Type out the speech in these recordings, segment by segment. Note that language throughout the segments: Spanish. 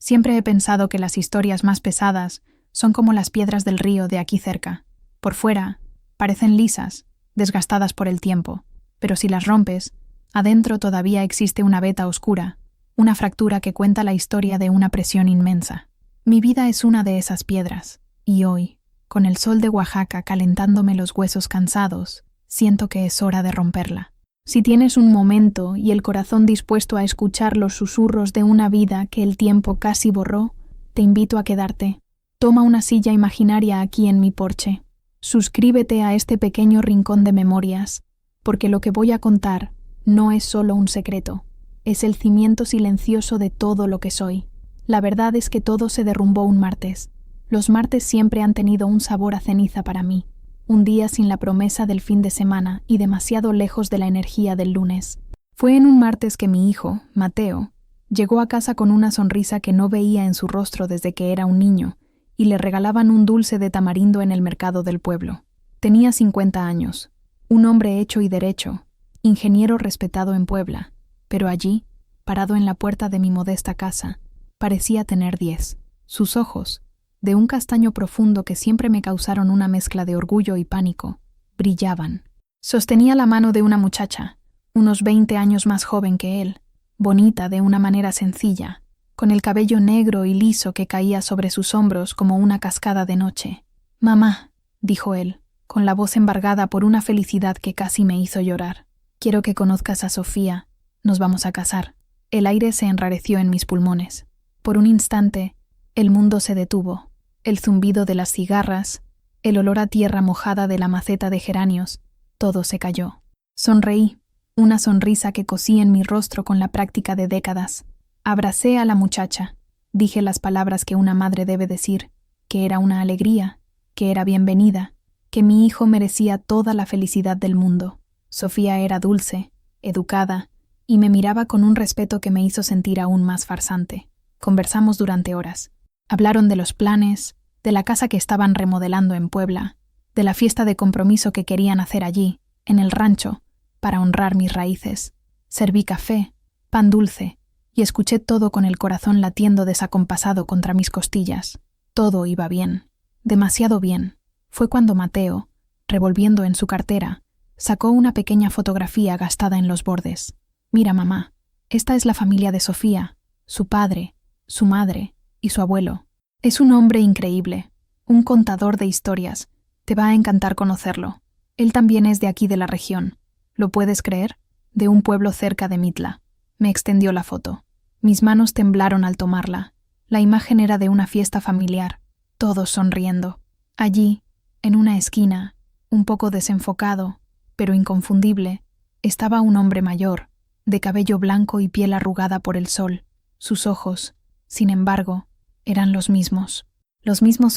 Siempre he pensado que las historias más pesadas son como las piedras del río de aquí cerca. Por fuera, parecen lisas, desgastadas por el tiempo, pero si las rompes, adentro todavía existe una veta oscura, una fractura que cuenta la historia de una presión inmensa. Mi vida es una de esas piedras, y hoy, con el sol de Oaxaca calentándome los huesos cansados, siento que es hora de romperla. Si tienes un momento y el corazón dispuesto a escuchar los susurros de una vida que el tiempo casi borró, te invito a quedarte. Toma una silla imaginaria aquí en mi porche. Suscríbete a este pequeño rincón de memorias, porque lo que voy a contar no es solo un secreto, es el cimiento silencioso de todo lo que soy. La verdad es que todo se derrumbó un martes. Los martes siempre han tenido un sabor a ceniza para mí. Un día sin la promesa del fin de semana y demasiado lejos de la energía del lunes. Fue en un martes que mi hijo, Mateo, llegó a casa con una sonrisa que no veía en su rostro desde que era un niño, y le regalaban un dulce de tamarindo en el mercado del pueblo. Tenía 50 años, un hombre hecho y derecho, ingeniero respetado en Puebla, pero allí, parado en la puerta de mi modesta casa, parecía tener 10. Sus ojos, de un castaño profundo que siempre me causaron una mezcla de orgullo y pánico, brillaban. Sostenía la mano de una muchacha, unos 20 años más joven que él, bonita de una manera sencilla, con el cabello negro y liso que caía sobre sus hombros como una cascada de noche. «Mamá», dijo él, con la voz embargada por una felicidad que casi me hizo llorar. «Quiero que conozcas a Sofía. Nos vamos a casar». El aire se enrareció en mis pulmones. Por un instante, el mundo se detuvo. El zumbido de las cigarras, el olor a tierra mojada de la maceta de geranios, todo se cayó. Sonreí, una sonrisa que cosí en mi rostro con la práctica de décadas. Abracé a la muchacha, dije las palabras que una madre debe decir, que era una alegría, que era bienvenida, que mi hijo merecía toda la felicidad del mundo. Sofía era dulce, educada, y me miraba con un respeto que me hizo sentir aún más farsante. Conversamos durante horas. Hablaron de los planes, de la casa que estaban remodelando en Puebla, de la fiesta de compromiso que querían hacer allí, en el rancho, para honrar mis raíces. Serví café, pan dulce, y escuché todo con el corazón latiendo desacompasado contra mis costillas. Todo iba bien, demasiado bien. Fue cuando Mateo, revolviendo en su cartera, sacó una pequeña fotografía gastada en los bordes. «Mira, mamá, esta es la familia de Sofía, su padre, su madre y su abuelo. Es un hombre increíble, un contador de historias. Te va a encantar conocerlo. Él también es de aquí de la región. ¿Lo puedes creer? De un pueblo cerca de Mitla». Me extendió la foto. Mis manos temblaron al tomarla. La imagen era de una fiesta familiar, todos sonriendo. Allí, en una esquina, un poco desenfocado, pero inconfundible, estaba un hombre mayor, de cabello blanco y piel arrugada por el sol. Sus ojos, sin embargo, eran los mismos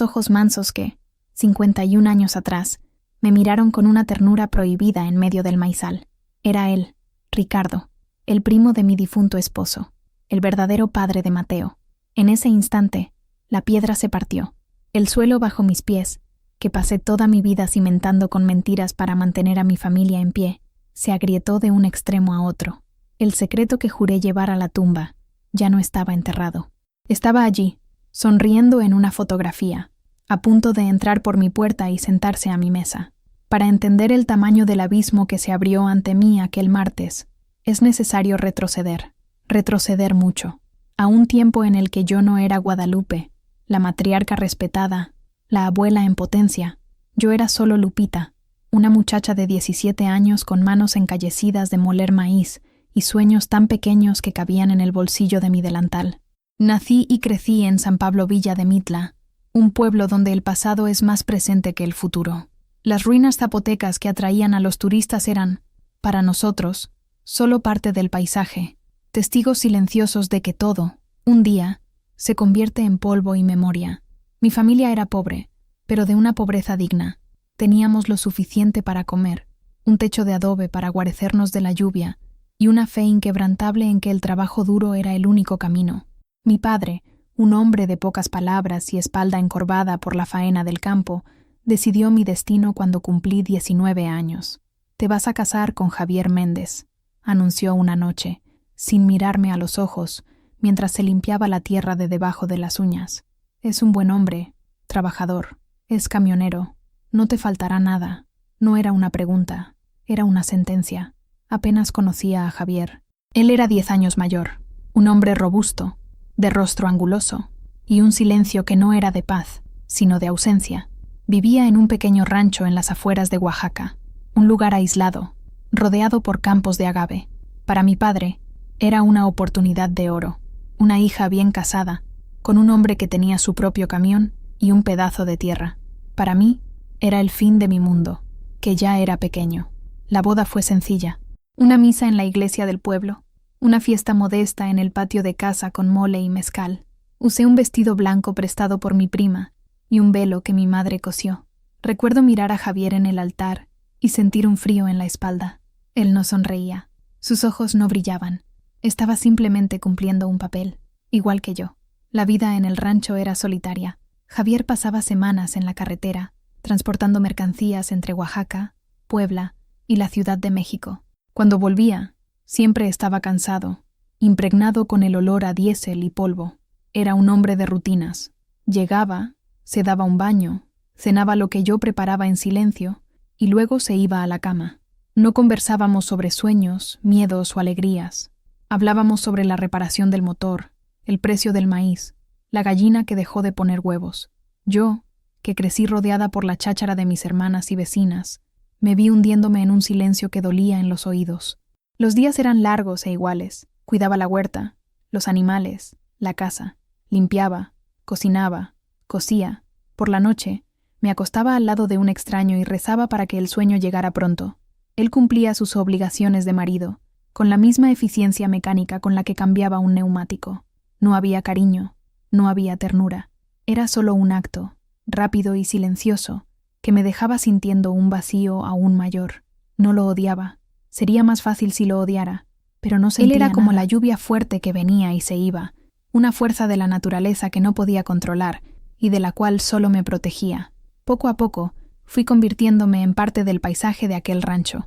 ojos mansos que, 51 años atrás, me miraron con una ternura prohibida en medio del maizal. Era él, Ricardo, el primo de mi difunto esposo, el verdadero padre de Mateo. En ese instante, la piedra se partió. El suelo bajo mis pies, que pasé toda mi vida cimentando con mentiras para mantener a mi familia en pie, se agrietó de un extremo a otro. El secreto que juré llevar a la tumba ya no estaba enterrado. Estaba allí, sonriendo en una fotografía, a punto de entrar por mi puerta y sentarse a mi mesa. Para entender el tamaño del abismo que se abrió ante mí aquel martes, es necesario retroceder mucho, a un tiempo en el que yo no era Guadalupe, la matriarca respetada, la abuela en potencia. Yo era solo Lupita, una muchacha de 17 años con manos encallecidas de moler maíz y sueños tan pequeños que cabían en el bolsillo de mi delantal. Nací y crecí en San Pablo Villa de Mitla, un pueblo donde el pasado es más presente que el futuro. Las ruinas zapotecas que atraían a los turistas eran, para nosotros, solo parte del paisaje, testigos silenciosos de que todo, un día, se convierte en polvo y memoria. Mi familia era pobre, pero de una pobreza digna. Teníamos lo suficiente para comer, un techo de adobe para guarecernos de la lluvia y una fe inquebrantable en que el trabajo duro era el único camino. Mi padre, un hombre de pocas palabras y espalda encorvada por la faena del campo, decidió mi destino cuando cumplí 19 años. «Te vas a casar con Javier Méndez», anunció una noche, sin mirarme a los ojos, mientras se limpiaba la tierra de debajo de las uñas. «Es un buen hombre, trabajador, es camionero, no te faltará nada». No era una pregunta, era una sentencia. Apenas conocía a Javier. Él era 10 años mayor, un hombre robusto, de rostro anguloso, y un silencio que no era de paz, sino de ausencia. Vivía en un pequeño rancho en las afueras de Oaxaca, un lugar aislado, rodeado por campos de agave. Para mi padre, era una oportunidad de oro, una hija bien casada, con un hombre que tenía su propio camión y un pedazo de tierra. Para mí, era el fin de mi mundo, que ya era pequeño. La boda fue sencilla. Una misa en la iglesia del pueblo, una fiesta modesta en el patio de casa con mole y mezcal. Usé un vestido blanco prestado por mi prima y un velo que mi madre cosió. Recuerdo mirar a Javier en el altar y sentir un frío en la espalda. Él no sonreía. Sus ojos no brillaban. Estaba simplemente cumpliendo un papel, igual que yo. La vida en el rancho era solitaria. Javier pasaba semanas en la carretera, transportando mercancías entre Oaxaca, Puebla y la Ciudad de México. Cuando volvía, siempre estaba cansado, impregnado con el olor a diésel y polvo. Era un hombre de rutinas. Llegaba, se daba un baño, cenaba lo que yo preparaba en silencio y luego se iba a la cama. No conversábamos sobre sueños, miedos o alegrías. Hablábamos sobre la reparación del motor, el precio del maíz, la gallina que dejó de poner huevos. Yo, que crecí rodeada por la cháchara de mis hermanas y vecinas, me vi hundiéndome en un silencio que dolía en los oídos. Los días eran largos e iguales. Cuidaba la huerta, los animales, la casa, limpiaba, cocinaba, cosía. Por la noche, me acostaba al lado de un extraño y rezaba para que el sueño llegara pronto. Él cumplía sus obligaciones de marido, con la misma eficiencia mecánica con la que cambiaba un neumático. No había cariño, no había ternura. Era solo un acto, rápido y silencioso, que me dejaba sintiendo un vacío aún mayor. No lo odiaba. Sería más fácil si lo odiara, pero no sentía nada. Él era como la lluvia fuerte que venía y se iba, una fuerza de la naturaleza que no podía controlar y de la cual solo me protegía. Poco a poco, fui convirtiéndome en parte del paisaje de aquel rancho.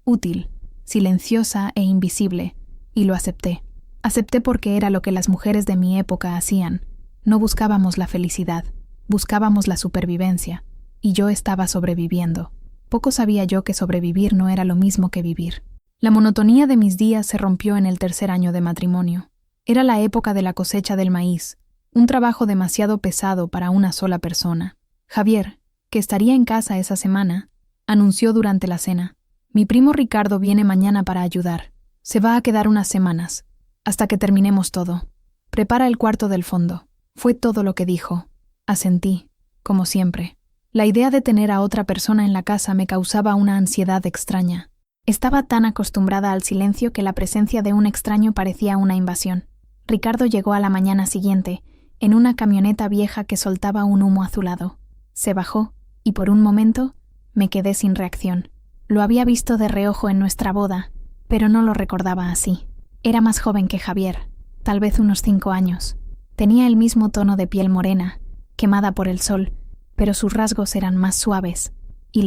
Útil, silenciosa e invisible, y lo acepté. Acepté porque era lo que las mujeres de mi época hacían. No buscábamos la felicidad, buscábamos la supervivencia, y yo estaba sobreviviendo. Poco sabía yo que sobrevivir no era lo mismo que vivir. La monotonía de mis días se rompió en el 3er año de matrimonio. Era la época de la cosecha del maíz, un trabajo demasiado pesado para una sola persona. Javier, que estaría en casa esa semana, anunció durante la cena: «Mi primo Ricardo viene mañana para ayudar. Se va a quedar unas semanas, hasta que terminemos todo. Prepara el cuarto del fondo». Fue todo lo que dijo. Asentí, como siempre. La idea de tener a otra persona en la casa me causaba una ansiedad extraña. Estaba tan acostumbrada al silencio que la presencia de un extraño parecía una invasión. Ricardo llegó a la mañana siguiente, en una camioneta vieja que soltaba un humo azulado. Se bajó, y por un momento me quedé sin reacción. Lo había visto de reojo en nuestra boda, pero no lo recordaba así. Era más joven que Javier, tal vez unos 5 años. Tenía el mismo tono de piel morena, quemada por el sol, pero sus rasgos eran más suaves, y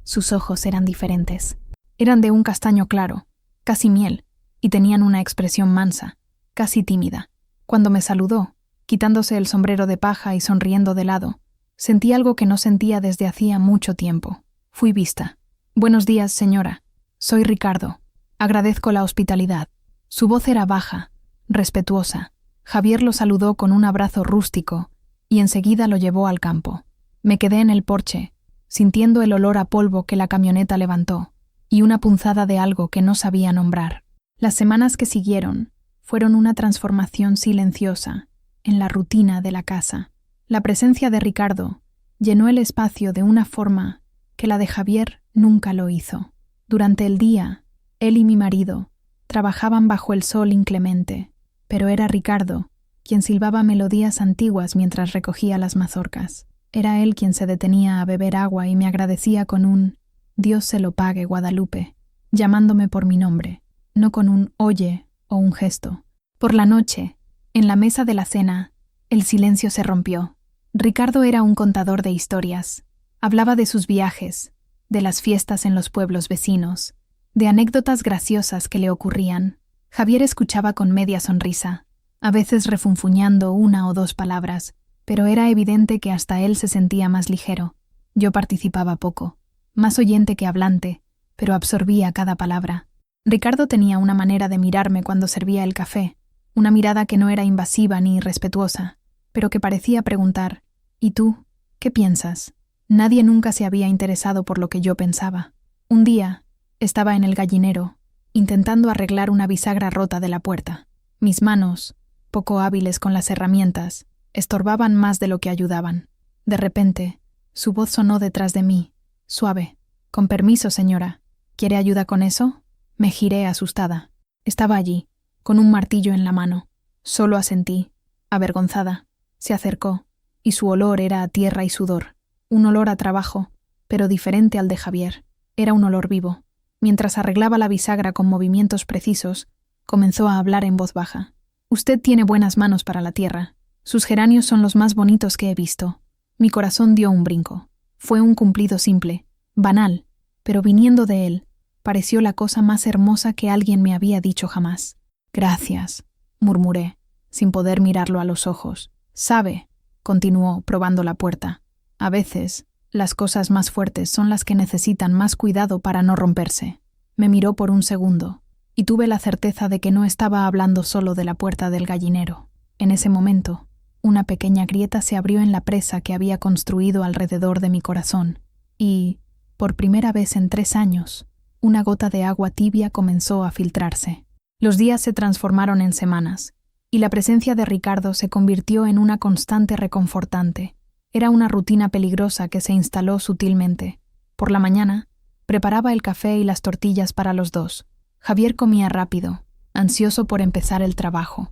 sus ojos eran diferentes. Eran de un castaño claro, casi miel, y tenían una expresión mansa, casi tímida. Cuando me saludó, quitándose el sombrero de paja y sonriendo de lado, sentí algo que no sentía desde hacía mucho tiempo. Fui vista. «Buenos días, señora. Soy Ricardo. Agradezco la hospitalidad». Su voz era baja, respetuosa. Javier lo saludó con un abrazo rústico y enseguida lo llevó al campo. Me quedé en el porche, sintiendo el olor a polvo que la camioneta levantó y una punzada de algo que no sabía nombrar. Las semanas que siguieron fueron una transformación silenciosa en la rutina de la casa. La presencia de Ricardo llenó el espacio de una forma que la de Javier nunca lo hizo. Durante el día, él y mi marido trabajaban bajo el sol inclemente, pero era Ricardo quien silbaba melodías antiguas mientras recogía las mazorcas. Era él quien se detenía a beber agua y me agradecía con un «Dios se lo pague, Guadalupe», llamándome por mi nombre, no con un «oye» o un gesto. Por la noche, en la mesa de la cena, el silencio se rompió. Ricardo era un contador de historias. Hablaba de sus viajes, de las fiestas en los pueblos vecinos, de anécdotas graciosas que le ocurrían. Javier escuchaba con media sonrisa, a veces refunfuñando una o dos palabras, pero era evidente que hasta él se sentía más ligero. Yo participaba poco, más oyente que hablante, pero absorbía cada palabra. Ricardo tenía una manera de mirarme cuando servía el café, una mirada que no era invasiva ni irrespetuosa, pero que parecía preguntar: ¿y tú? ¿Qué piensas? Nadie nunca se había interesado por lo que yo pensaba. Un día, estaba en el gallinero, intentando arreglar una bisagra rota de la puerta. Mis manos, poco hábiles con las herramientas, estorbaban más de lo que ayudaban. De repente, su voz sonó detrás de mí, suave. «Con permiso, señora. ¿Quiere ayuda con eso?» Me giré asustada. Estaba allí, con un martillo en la mano. Solo asentí, avergonzada. Se acercó, y su olor era a tierra y sudor. Un olor a trabajo, pero diferente al de Javier. Era un olor vivo. Mientras arreglaba la bisagra con movimientos precisos, comenzó a hablar en voz baja. «Usted tiene buenas manos para la tierra. Sus geranios son los más bonitos que he visto». Mi corazón dio un brinco. Fue un cumplido simple, banal, pero viniendo de él, pareció la cosa más hermosa que alguien me había dicho jamás. «Gracias», murmuré, sin poder mirarlo a los ojos. «Sabe», continuó, probando la puerta, «a veces, las cosas más fuertes son las que necesitan más cuidado para no romperse». Me miró por un segundo, y tuve la certeza de que no estaba hablando solo de la puerta del gallinero. En ese momento, una pequeña grieta se abrió en la presa que había construido alrededor de mi corazón, y, por primera vez en 3 años, una gota de agua tibia comenzó a filtrarse. Los días se transformaron en semanas, y la presencia de Ricardo se convirtió en una constante reconfortante. Era una rutina peligrosa que se instaló sutilmente. Por la mañana, preparaba el café y las tortillas para los dos. Javier comía rápido, ansioso por empezar el trabajo.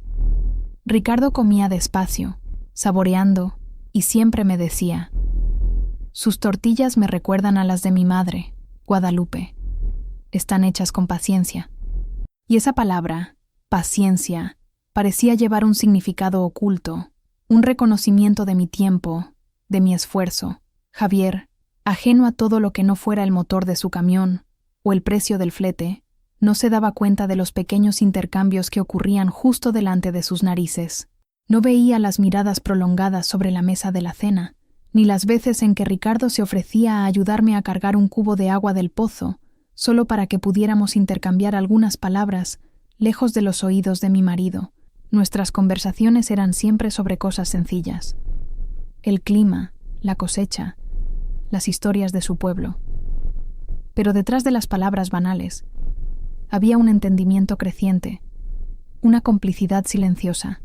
Ricardo comía despacio, saboreando, y siempre me decía: «Sus tortillas me recuerdan a las de mi madre, Guadalupe. Están hechas con paciencia». Y esa palabra, paciencia, parecía llevar un significado oculto, un reconocimiento de mi tiempo, de mi esfuerzo. Javier, ajeno a todo lo que no fuera el motor de su camión o el precio del flete, no se daba cuenta de los pequeños intercambios que ocurrían justo delante de sus narices. No veía las miradas prolongadas sobre la mesa de la cena, ni las veces en que Ricardo se ofrecía a ayudarme a cargar un cubo de agua del pozo, solo para que pudiéramos intercambiar algunas palabras lejos de los oídos de mi marido. Nuestras conversaciones eran siempre sobre cosas sencillas: el clima, la cosecha, las historias de su pueblo. Pero detrás de las palabras banales, había un entendimiento creciente, una complicidad silenciosa.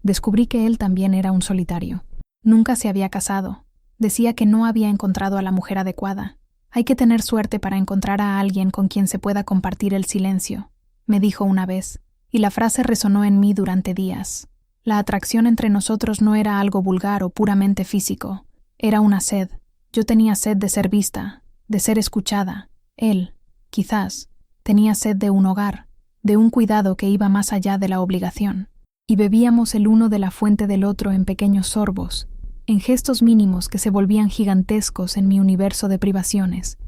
Descubrí que él también era un solitario. Nunca se había casado. Decía que no había encontrado a la mujer adecuada. «Hay que tener suerte para encontrar a alguien con quien se pueda compartir el silencio», me dijo una vez, y la frase resonó en mí durante días. La atracción entre nosotros no era algo vulgar o puramente físico. Era una sed. Yo tenía sed de ser vista, de ser escuchada. Él, quizás, tenía sed de un hogar, de un cuidado que iba más allá de la obligación. Y bebíamos el uno de la fuente del otro en pequeños sorbos, en gestos mínimos que se volvían gigantescos en mi universo de privaciones.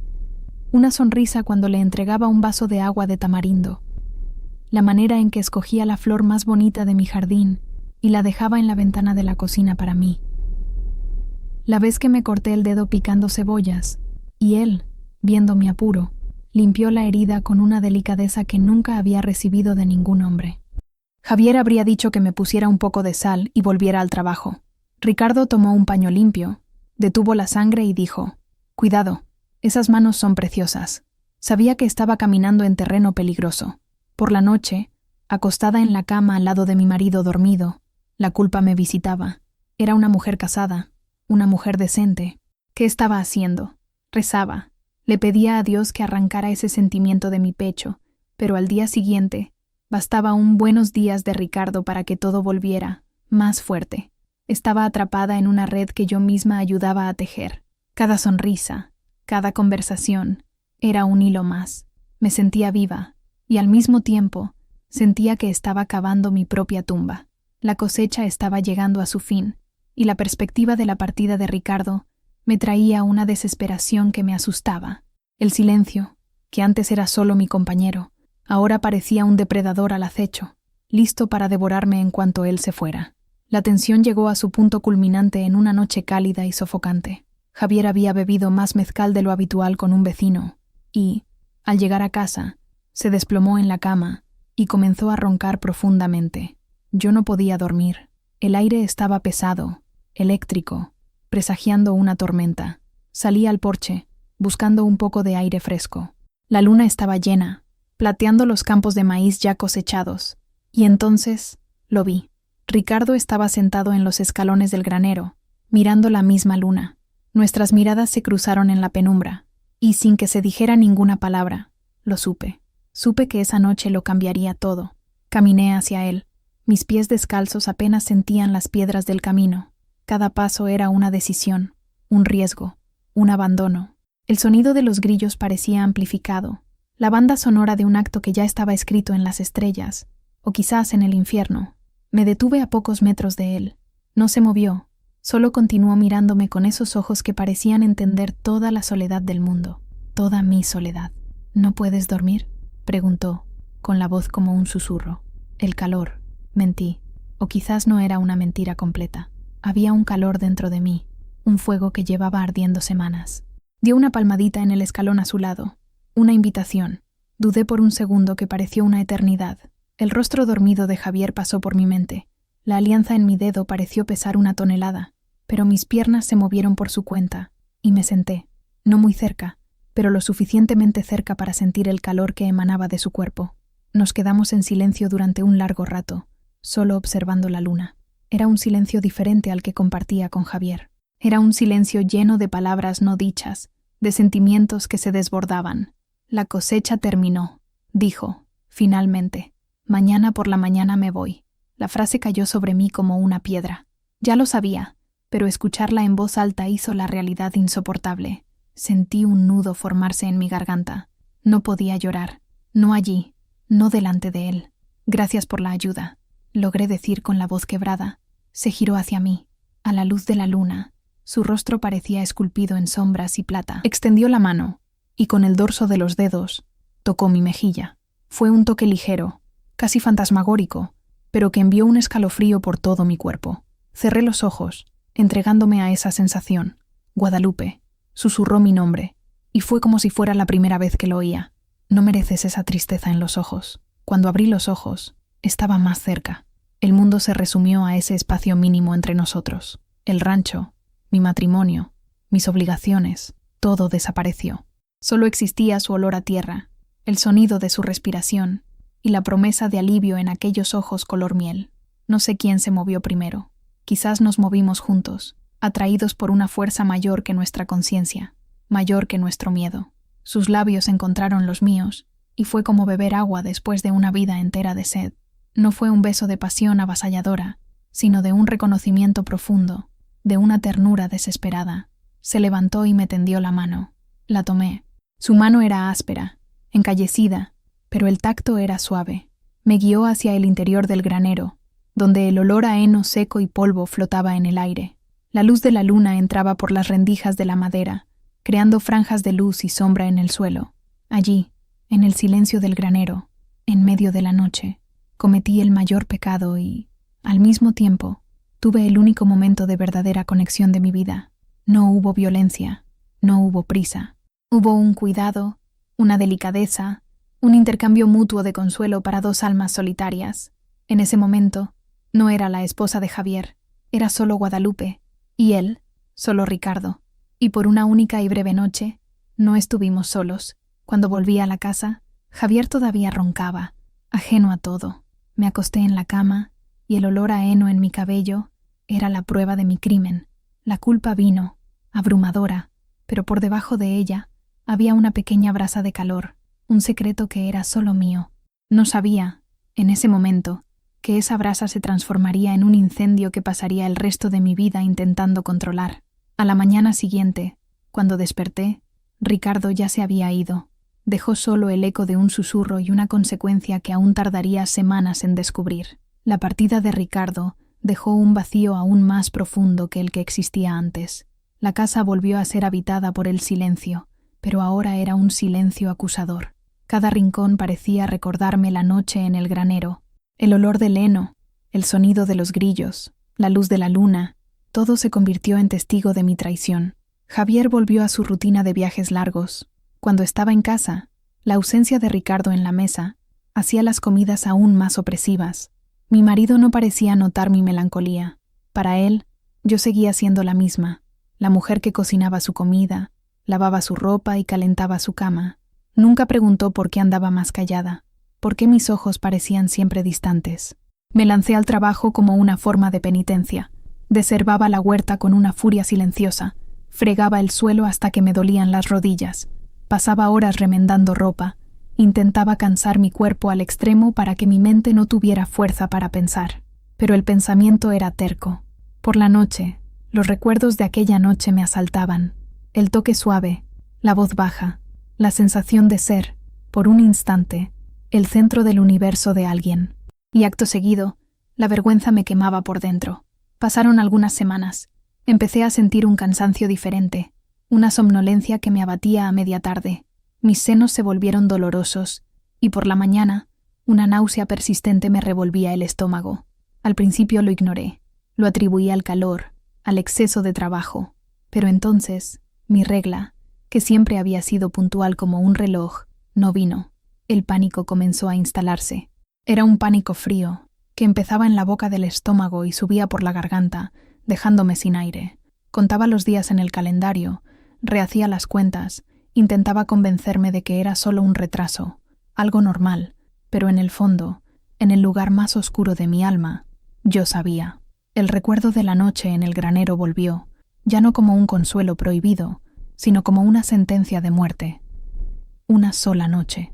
Una sonrisa cuando le entregaba un vaso de agua de tamarindo. La manera en que escogía la flor más bonita de mi jardín y la dejaba en la ventana de la cocina para mí. La vez que me corté el dedo picando cebollas, y él, viendo mi apuro, limpió la herida con una delicadeza que nunca había recibido de ningún hombre. Javier habría dicho que me pusiera un poco de sal y volviera al trabajo. Ricardo tomó un paño limpio, detuvo la sangre y dijo: «Cuidado, esas manos son preciosas». Sabía que estaba caminando en terreno peligroso. Por la noche, acostada en la cama al lado de mi marido dormido, la culpa me visitaba. Era una mujer casada, una mujer decente. ¿Qué estaba haciendo? Rezaba. Le pedía a Dios que arrancara ese sentimiento de mi pecho, pero al día siguiente bastaba un buenos días de Ricardo para que todo volviera, más fuerte. Estaba atrapada en una red que yo misma ayudaba a tejer. Cada sonrisa, cada conversación, era un hilo más. Me sentía viva, y al mismo tiempo sentía que estaba cavando mi propia tumba. La cosecha estaba llegando a su fin, y la perspectiva de la partida de Ricardo me traía una desesperación que me asustaba. El silencio, que antes era solo mi compañero, Ahora parecía un depredador al acecho, listo para devorarme en cuanto él se fuera. La tensión llegó a su punto culminante en una noche cálida y sofocante. Javier había bebido más mezcal de lo habitual con un vecino, y, al llegar a casa, se desplomó en la cama y comenzó a roncar profundamente. Yo no podía dormir. El aire estaba pesado, eléctrico, presagiando una tormenta. Salí al porche, buscando un poco de aire fresco. La luna estaba llena, plateando los campos de maíz ya cosechados, y entonces lo vi. Ricardo estaba sentado en los escalones del granero, mirando la misma luna. Nuestras miradas se cruzaron en la penumbra, y sin que se dijera ninguna palabra, lo supe. Supe que esa noche lo cambiaría todo. Caminé hacia él. Mis pies descalzos apenas sentían las piedras del camino. Cada paso era una decisión, un riesgo, un abandono. El sonido de los grillos parecía amplificado, la banda sonora de un acto que ya estaba escrito en las estrellas, o quizás en el infierno. Me detuve a pocos metros de él. No se movió, solo continuó mirándome con esos ojos que parecían entender toda la soledad del mundo, toda mi soledad. ¿No puedes dormir?, preguntó, con la voz como un susurro. El calor, mentí, o quizás no era una mentira completa. Había un calor dentro de mí, un fuego que llevaba ardiendo semanas. Dio una palmadita en el escalón a su lado, una invitación. Dudé por un segundo que pareció una eternidad. El rostro dormido de Javier pasó por mi mente. La alianza en mi dedo pareció pesar una tonelada, pero mis piernas se movieron por su cuenta, y me senté, no muy cerca, pero lo suficientemente cerca para sentir el calor que emanaba de su cuerpo. Nos quedamos en silencio durante un largo rato, solo observando la luna. Era un silencio diferente al que compartía con Javier. Era un silencio lleno de palabras no dichas, de sentimientos que se desbordaban. La cosecha terminó, dijo, finalmente. Mañana por la mañana me voy. La frase cayó sobre mí como una piedra. Ya lo sabía, pero escucharla en voz alta hizo la realidad insoportable. Sentí un nudo formarse en mi garganta. No podía llorar, no allí, no delante de él. Gracias por la ayuda, logré decir con la voz quebrada. Se giró hacia mí, a la luz de la luna. Su rostro parecía esculpido en sombras y plata. Extendió la mano, y con el dorso de los dedos, tocó mi mejilla. Fue un toque ligero, casi fantasmagórico, pero que envió un escalofrío por todo mi cuerpo. Cerré los ojos, entregándome a esa sensación. Guadalupe, susurró mi nombre, y fue como si fuera la primera vez que lo oía. No mereces esa tristeza en los ojos. Cuando abrí los ojos, estaba más cerca. El mundo se resumió a ese espacio mínimo entre nosotros. El rancho, mi matrimonio, mis obligaciones, todo desapareció. Solo existía su olor a tierra, el sonido de su respiración y la promesa de alivio en aquellos ojos color miel. No sé quién se movió primero. Quizás nos movimos juntos, atraídos por una fuerza mayor que nuestra conciencia, mayor que nuestro miedo. Sus labios encontraron los míos, y fue como beber agua después de una vida entera de sed. No fue un beso de pasión avasalladora, sino de un reconocimiento profundo, de una ternura desesperada. Se levantó y me tendió la mano. La tomé. Su mano era áspera, encallecida, pero el tacto era suave. Me guió hacia el interior del granero, donde el olor a heno seco y polvo flotaba en el aire. La luz de la luna entraba por las rendijas de la madera, creando franjas de luz y sombra en el suelo. Allí, en el silencio del granero, en medio de la noche, cometí el mayor pecado y, al mismo tiempo, tuve el único momento de verdadera conexión de mi vida. No hubo violencia, no hubo prisa. Hubo un cuidado, una delicadeza, un intercambio mutuo de consuelo para dos almas solitarias. En ese momento, no era la esposa de Javier, era solo Guadalupe, y él, solo Ricardo. Y por una única y breve noche, no estuvimos solos. Cuando volví a la casa, Javier todavía roncaba, ajeno a todo. Me acosté en la cama, y el olor a heno en mi cabello era la prueba de mi crimen. La culpa vino, abrumadora, pero por debajo de ella había una pequeña brasa de calor, un secreto que era solo mío. No sabía, en ese momento, que esa brasa se transformaría en un incendio que pasaría el resto de mi vida intentando controlar. A la mañana siguiente, cuando desperté, Ricardo ya se había ido. Dejó solo el eco de un susurro y una consecuencia que aún tardaría semanas en descubrir. La partida de Ricardo dejó un vacío aún más profundo que el que existía antes. La casa volvió a ser habitada por el silencio, pero ahora era un silencio acusador. Cada rincón parecía recordarme la noche en el granero. El olor del heno, el sonido de los grillos, la luz de la luna, todo se convirtió en testigo de mi traición. Javier volvió a su rutina de viajes largos. Cuando estaba en casa, la ausencia de Ricardo en la mesa hacía las comidas aún más opresivas. Mi marido no parecía notar mi melancolía. Para él, yo seguía siendo la misma, la mujer que cocinaba su comida, lavaba su ropa y calentaba su cama. Nunca preguntó por qué andaba más callada, por qué mis ojos parecían siempre distantes. Me lancé al trabajo como una forma de penitencia. Deservaba la huerta con una furia silenciosa. Fregaba el suelo hasta que me dolían las rodillas. Pasaba horas remendando ropa. Intentaba cansar mi cuerpo al extremo para que mi mente no tuviera fuerza para pensar. Pero el pensamiento era terco. Por la noche, los recuerdos de aquella noche me asaltaban. El toque suave, la voz baja, la sensación de ser, por un instante, el centro del universo de alguien. Y acto seguido, la vergüenza me quemaba por dentro. Pasaron algunas semanas. Empecé a sentir un cansancio diferente, una somnolencia que me abatía a media tarde. Mis senos se volvieron dolorosos, y por la mañana, una náusea persistente me revolvía el estómago. Al principio lo ignoré. Lo atribuí al calor, al exceso de trabajo. Pero entonces, mi regla, que siempre había sido puntual como un reloj, no vino. El pánico comenzó a instalarse. Era un pánico frío, que empezaba en la boca del estómago y subía por la garganta, dejándome sin aire. Contaba los días en el calendario, rehacía las cuentas, intentaba convencerme de que era solo un retraso, algo normal, pero en el fondo, en el lugar más oscuro de mi alma, yo sabía. El recuerdo de la noche en el granero volvió, ya no como un consuelo prohibido, sino como una sentencia de muerte. Una sola noche.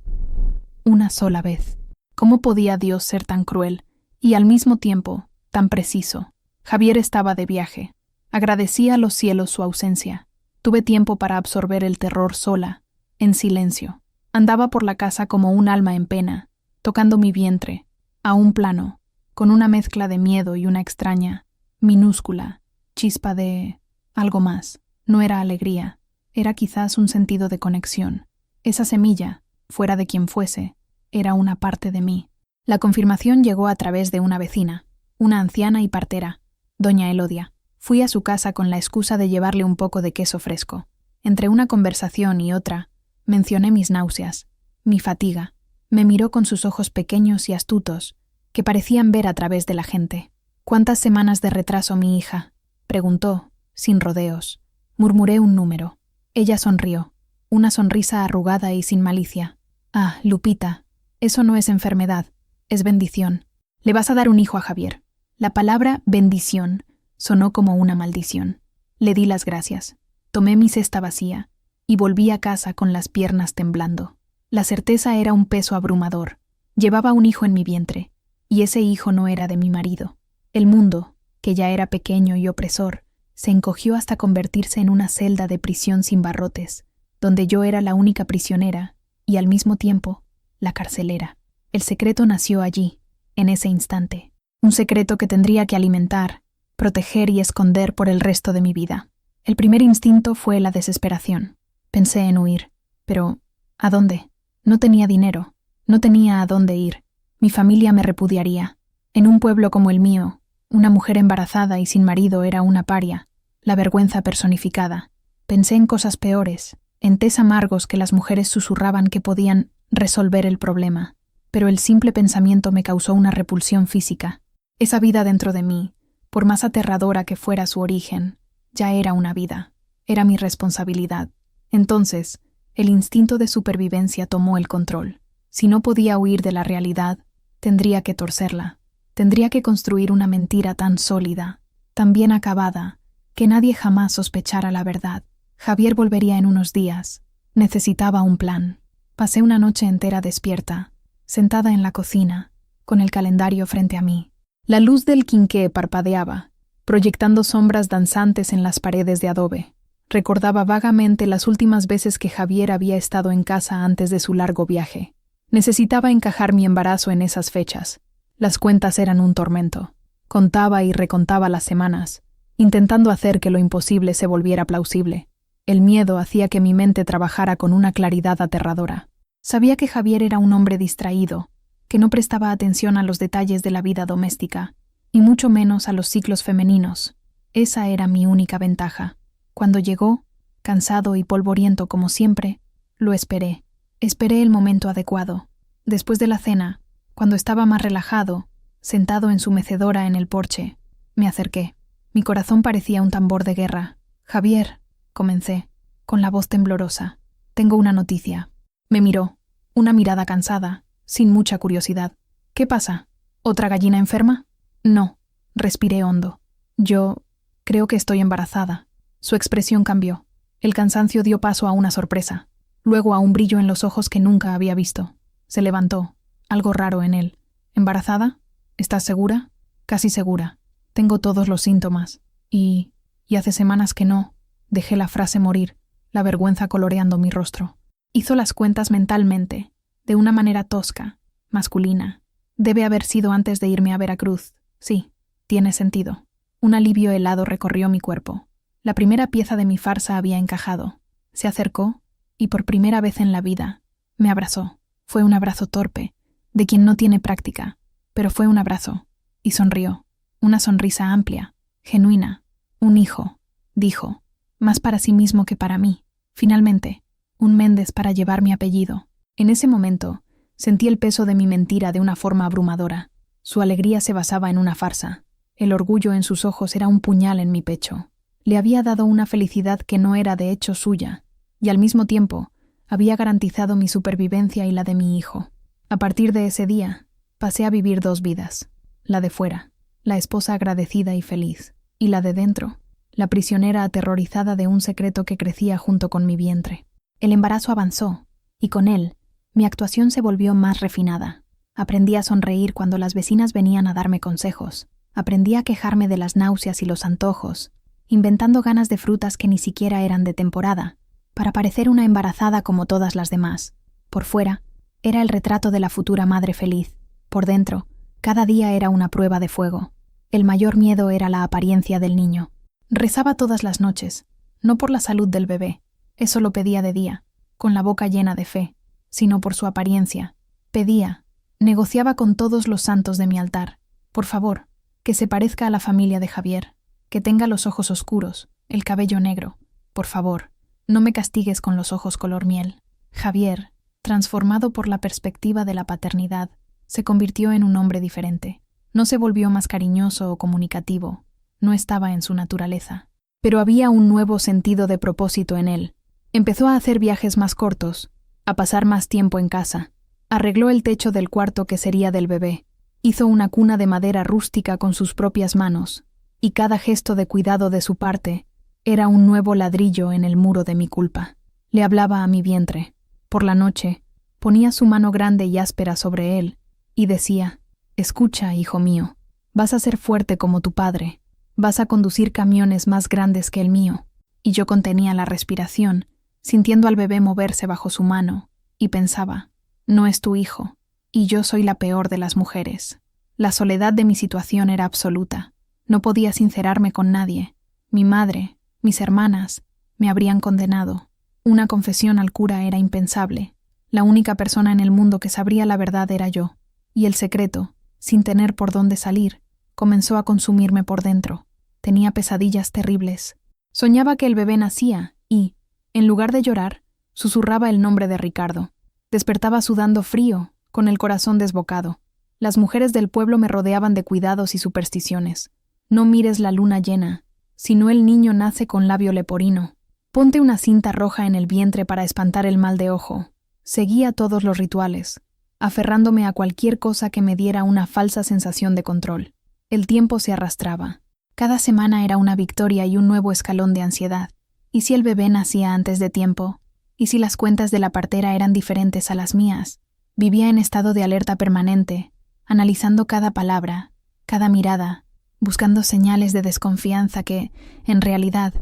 Una sola vez. ¿Cómo podía Dios ser tan cruel y al mismo tiempo tan preciso? Javier estaba de viaje. Agradecía a los cielos su ausencia. Tuve tiempo para absorber el terror sola, en silencio. Andaba por la casa como un alma en pena, tocando mi vientre, a un plano, con una mezcla de miedo y una extraña, minúscula, chispa de algo más. No era alegría, era quizás un sentido de conexión. Esa semilla, fuera de quien fuese, era una parte de mí. La confirmación llegó a través de una vecina, una anciana y partera, doña Elodia. Fui a su casa con la excusa de llevarle un poco de queso fresco. Entre una conversación y otra, mencioné mis náuseas, mi fatiga. Me miró con sus ojos pequeños y astutos, que parecían ver a través de la gente. ¿Cuántas semanas de retraso, mi hija?, preguntó, sin rodeos. Murmuré un número. Ella sonrió, una sonrisa arrugada y sin malicia. Ah, Lupita, eso no es enfermedad, es bendición. Le vas a dar un hijo a Javier. La palabra bendición sonó como una maldición. Le di las gracias. Tomé mi cesta vacía y volví a casa con las piernas temblando. La certeza era un peso abrumador. Llevaba un hijo en mi vientre, y ese hijo no era de mi marido. El mundo, que ya era pequeño y opresor, se encogió hasta convertirse en una celda de prisión sin barrotes, donde yo era la única prisionera y al mismo tiempo la carcelera. El secreto nació allí, en ese instante. Un secreto que tendría que alimentar, proteger y esconder por el resto de mi vida. El primer instinto fue la desesperación. Pensé en huir. Pero, ¿a dónde? No tenía dinero. No tenía a dónde ir. Mi familia me repudiaría. En un pueblo como el mío, una mujer embarazada y sin marido era una paria, la vergüenza personificada. Pensé en cosas peores, en tés amargos que las mujeres susurraban que podían resolver el problema. Pero el simple pensamiento me causó una repulsión física. Esa vida dentro de mí, por más aterradora que fuera su origen, ya era una vida. Era mi responsabilidad. Entonces, el instinto de supervivencia tomó el control. Si no podía huir de la realidad, tendría que torcerla. Tendría que construir una mentira tan sólida, tan bien acabada, que nadie jamás sospechara la verdad. Javier volvería en unos días. Necesitaba un plan. Pasé una noche entera despierta, sentada en la cocina, con el calendario frente a mí. La luz del quinqué parpadeaba, proyectando sombras danzantes en las paredes de adobe. Recordaba vagamente las últimas veces que Javier había estado en casa antes de su largo viaje. Necesitaba encajar mi embarazo en esas fechas. Las cuentas eran un tormento. Contaba y recontaba las semanas, intentando hacer que lo imposible se volviera plausible. El miedo hacía que mi mente trabajara con una claridad aterradora. Sabía que Javier era un hombre distraído, que no prestaba atención a los detalles de la vida doméstica, y mucho menos a los ciclos femeninos. Esa era mi única ventaja. Cuando llegó, cansado y polvoriento como siempre, lo esperé. Esperé el momento adecuado. Después de la cena, cuando estaba más relajado, sentado en su mecedora en el porche, me acerqué. Mi corazón parecía un tambor de guerra. «Javier», comencé, con la voz temblorosa, «tengo una noticia». Me miró, una mirada cansada, sin mucha curiosidad. «¿Qué pasa? ¿Otra gallina enferma?» «No», respiré hondo. «Yo creo que estoy embarazada». Su expresión cambió. El cansancio dio paso a una sorpresa, luego a un brillo en los ojos que nunca había visto. Se levantó, algo raro en él. «¿Embarazada? ¿Estás segura?» «Casi segura. Tengo todos los síntomas. Y hace semanas que no». Dejé la frase morir, la vergüenza coloreando mi rostro. Hizo las cuentas mentalmente, de una manera tosca, masculina. Debe haber sido antes de irme a Veracruz. Sí, tiene sentido. Un alivio helado recorrió mi cuerpo. La primera pieza de mi farsa había encajado. Se acercó y por primera vez en la vida me abrazó. Fue un abrazo torpe, de quien no tiene práctica, pero fue un abrazo. Y sonrió. Una sonrisa amplia, genuina. Un hijo, dijo, más para sí mismo que para mí. Finalmente, un Méndez para llevar mi apellido. En ese momento, sentí el peso de mi mentira de una forma abrumadora. Su alegría se basaba en una farsa. El orgullo en sus ojos era un puñal en mi pecho. Le había dado una felicidad que no era de hecho suya, y al mismo tiempo había garantizado mi supervivencia y la de mi hijo. A partir de ese día, pasé a vivir dos vidas. La de fuera, la esposa agradecida y feliz, y la de dentro, la prisionera aterrorizada de un secreto que crecía junto con mi vientre. El embarazo avanzó, y con él, mi actuación se volvió más refinada. Aprendí a sonreír cuando las vecinas venían a darme consejos. Aprendí a quejarme de las náuseas y los antojos, inventando ganas de frutas que ni siquiera eran de temporada, para parecer una embarazada como todas las demás. Por fuera, era el retrato de la futura madre feliz. Por dentro, cada día era una prueba de fuego. El mayor miedo era la apariencia del niño. Rezaba todas las noches, no por la salud del bebé, eso lo pedía de día, con la boca llena de fe, sino por su apariencia. Pedía, negociaba con todos los santos de mi altar. Por favor, que se parezca a la familia de Javier, que tenga los ojos oscuros, el cabello negro. Por favor, no me castigues con los ojos color miel. Javier, transformado por la perspectiva de la paternidad, se convirtió en un hombre diferente. No se volvió más cariñoso o comunicativo, no estaba en su naturaleza. Pero había un nuevo sentido de propósito en él. Empezó a hacer viajes más cortos, a pasar más tiempo en casa. Arregló el techo del cuarto que sería del bebé. Hizo una cuna de madera rústica con sus propias manos, y cada gesto de cuidado de su parte era un nuevo ladrillo en el muro de mi culpa. Le hablaba a mi vientre. Por la noche, ponía su mano grande y áspera sobre él, y decía, «Escucha, hijo mío, vas a ser fuerte como tu padre, vas a conducir camiones más grandes que el mío». Y yo contenía la respiración, sintiendo al bebé moverse bajo su mano, y pensaba, «No es tu hijo, y yo soy la peor de las mujeres». La soledad de mi situación era absoluta. No podía sincerarme con nadie. Mi madre, mis hermanas, me habrían condenado. Una confesión al cura era impensable. La única persona en el mundo que sabría la verdad era yo. Y el secreto, sin tener por dónde salir, comenzó a consumirme por dentro. Tenía pesadillas terribles. Soñaba que el bebé nacía y, en lugar de llorar, susurraba el nombre de Ricardo. Despertaba sudando frío, con el corazón desbocado. Las mujeres del pueblo me rodeaban de cuidados y supersticiones. No mires la luna llena, si no el niño nace con labio leporino. Ponte una cinta roja en el vientre para espantar el mal de ojo. Seguía todos los rituales, aferrándome a cualquier cosa que me diera una falsa sensación de control. El tiempo se arrastraba. Cada semana era una victoria y un nuevo escalón de ansiedad. ¿Y si el bebé nacía antes de tiempo? ¿Y si las cuentas de la partera eran diferentes a las mías? Vivía en estado de alerta permanente, analizando cada palabra, cada mirada, buscando señales de desconfianza que, en realidad,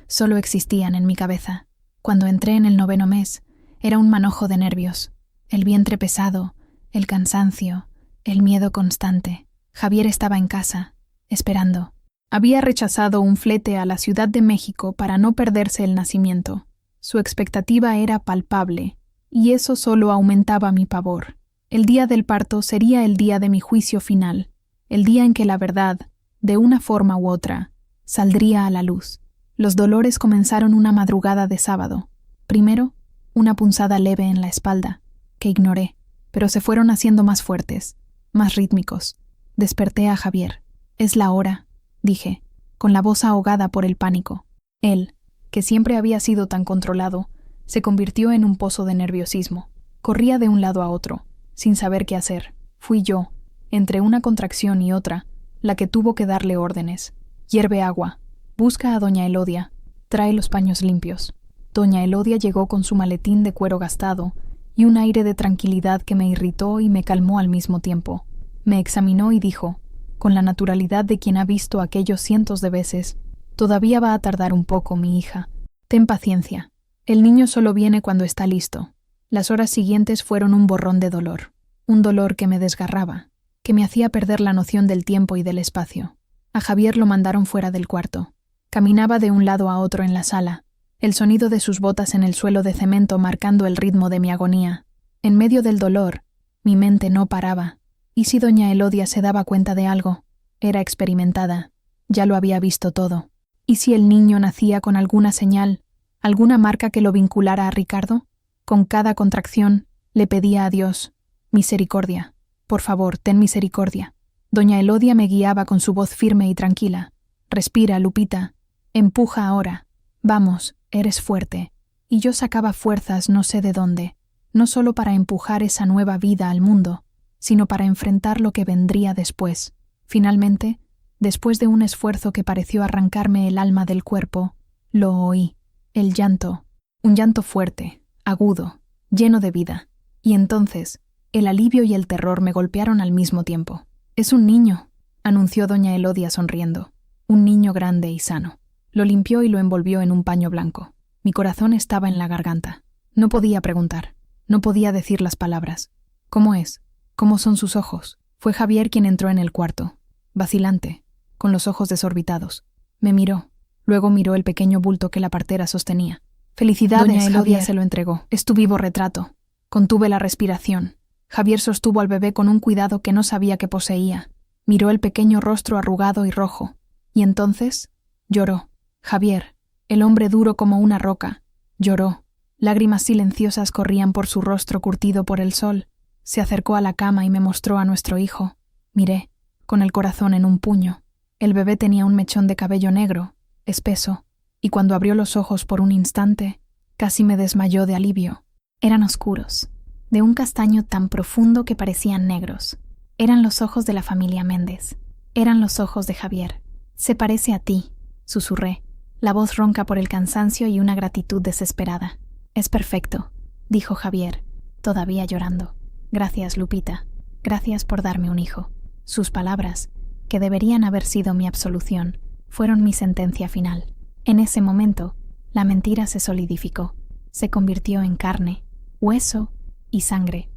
solo existían en mi cabeza. Cuando entré en el 9º mes, era un manojo de nervios, el vientre pesado, el cansancio, el miedo constante. Javier estaba en casa, esperando. Había rechazado un flete a la Ciudad de México para no perderse el nacimiento. Su expectativa era palpable, y eso solo aumentaba mi pavor. El día del parto sería el día de mi juicio final, el día en que la verdad, de una forma u otra, saldría a la luz. Los dolores comenzaron una madrugada de sábado. Primero, una punzada leve en la espalda, que ignoré, pero se fueron haciendo más fuertes, más rítmicos. Desperté a Javier. «Es la hora», dije, con la voz ahogada por el pánico. Él, que siempre había sido tan controlado, se convirtió en un pozo de nerviosismo. Corría de un lado a otro, sin saber qué hacer. Fui yo, entre una contracción y otra, la que tuvo que darle órdenes. «Hierve agua. Busca a doña Elodia. Trae los paños limpios». Doña Elodia llegó con su maletín de cuero gastado y un aire de tranquilidad que me irritó y me calmó al mismo tiempo. Me examinó y dijo, con la naturalidad de quien ha visto aquello cientos de veces: «Todavía va a tardar un poco, mi hija. Ten paciencia. El niño solo viene cuando está listo». Las horas siguientes fueron un borrón de dolor, un dolor que me desgarraba, que me hacía perder la noción del tiempo y del espacio. A Javier lo mandaron fuera del cuarto. Caminaba de un lado a otro en la sala, el sonido de sus botas en el suelo de cemento marcando el ritmo de mi agonía. En medio del dolor, mi mente no paraba. ¿Y si doña Elodia se daba cuenta de algo? Era experimentada, ya lo había visto todo. ¿Y si el niño nacía con alguna señal, alguna marca que lo vinculara a Ricardo? Con cada contracción le pedía a Dios: «Misericordia, por favor, ten misericordia». Doña Elodia me guiaba con su voz firme y tranquila. «Respira, Lupita. Empuja ahora. Vamos, eres fuerte». Y yo sacaba fuerzas no sé de dónde, no solo para empujar esa nueva vida al mundo, sino para enfrentar lo que vendría después. Finalmente, después de un esfuerzo que pareció arrancarme el alma del cuerpo, lo oí. El llanto, un llanto fuerte, agudo, lleno de vida. Y entonces, el alivio y el terror me golpearon al mismo tiempo. «Es un niño», anunció doña Elodia sonriendo. «Un niño grande y sano». Lo limpió y lo envolvió en un paño blanco. Mi corazón estaba en la garganta. No podía preguntar. No podía decir las palabras. «¿Cómo es? ¿Cómo son sus ojos?». Fue Javier quien entró en el cuarto, vacilante, con los ojos desorbitados. Me miró. Luego miró el pequeño bulto que la partera sostenía. «Felicidades, doña Elodia», Javier se lo entregó. «Es tu vivo retrato». Contuve la respiración. Javier sostuvo al bebé con un cuidado que no sabía que poseía. Miró el pequeño rostro arrugado y rojo. Y entonces lloró. Javier, el hombre duro como una roca, lloró. Lágrimas silenciosas corrían por su rostro curtido por el sol. Se acercó a la cama y me mostró a nuestro hijo. Miré, con el corazón en un puño. El bebé tenía un mechón de cabello negro, espeso, y cuando abrió los ojos por un instante, casi me desmayó de alivio. Eran oscuros, de un castaño tan profundo que parecían negros. Eran los ojos de la familia Méndez. Eran los ojos de Javier. «Se parece a ti», susurré, la voz ronca por el cansancio y una gratitud desesperada. «Es perfecto», dijo Javier, todavía llorando. «Gracias, Lupita. Gracias por darme un hijo». Sus palabras, que deberían haber sido mi absolución, fueron mi sentencia final. En ese momento, la mentira se solidificó. Se convirtió en carne, hueso y sangre.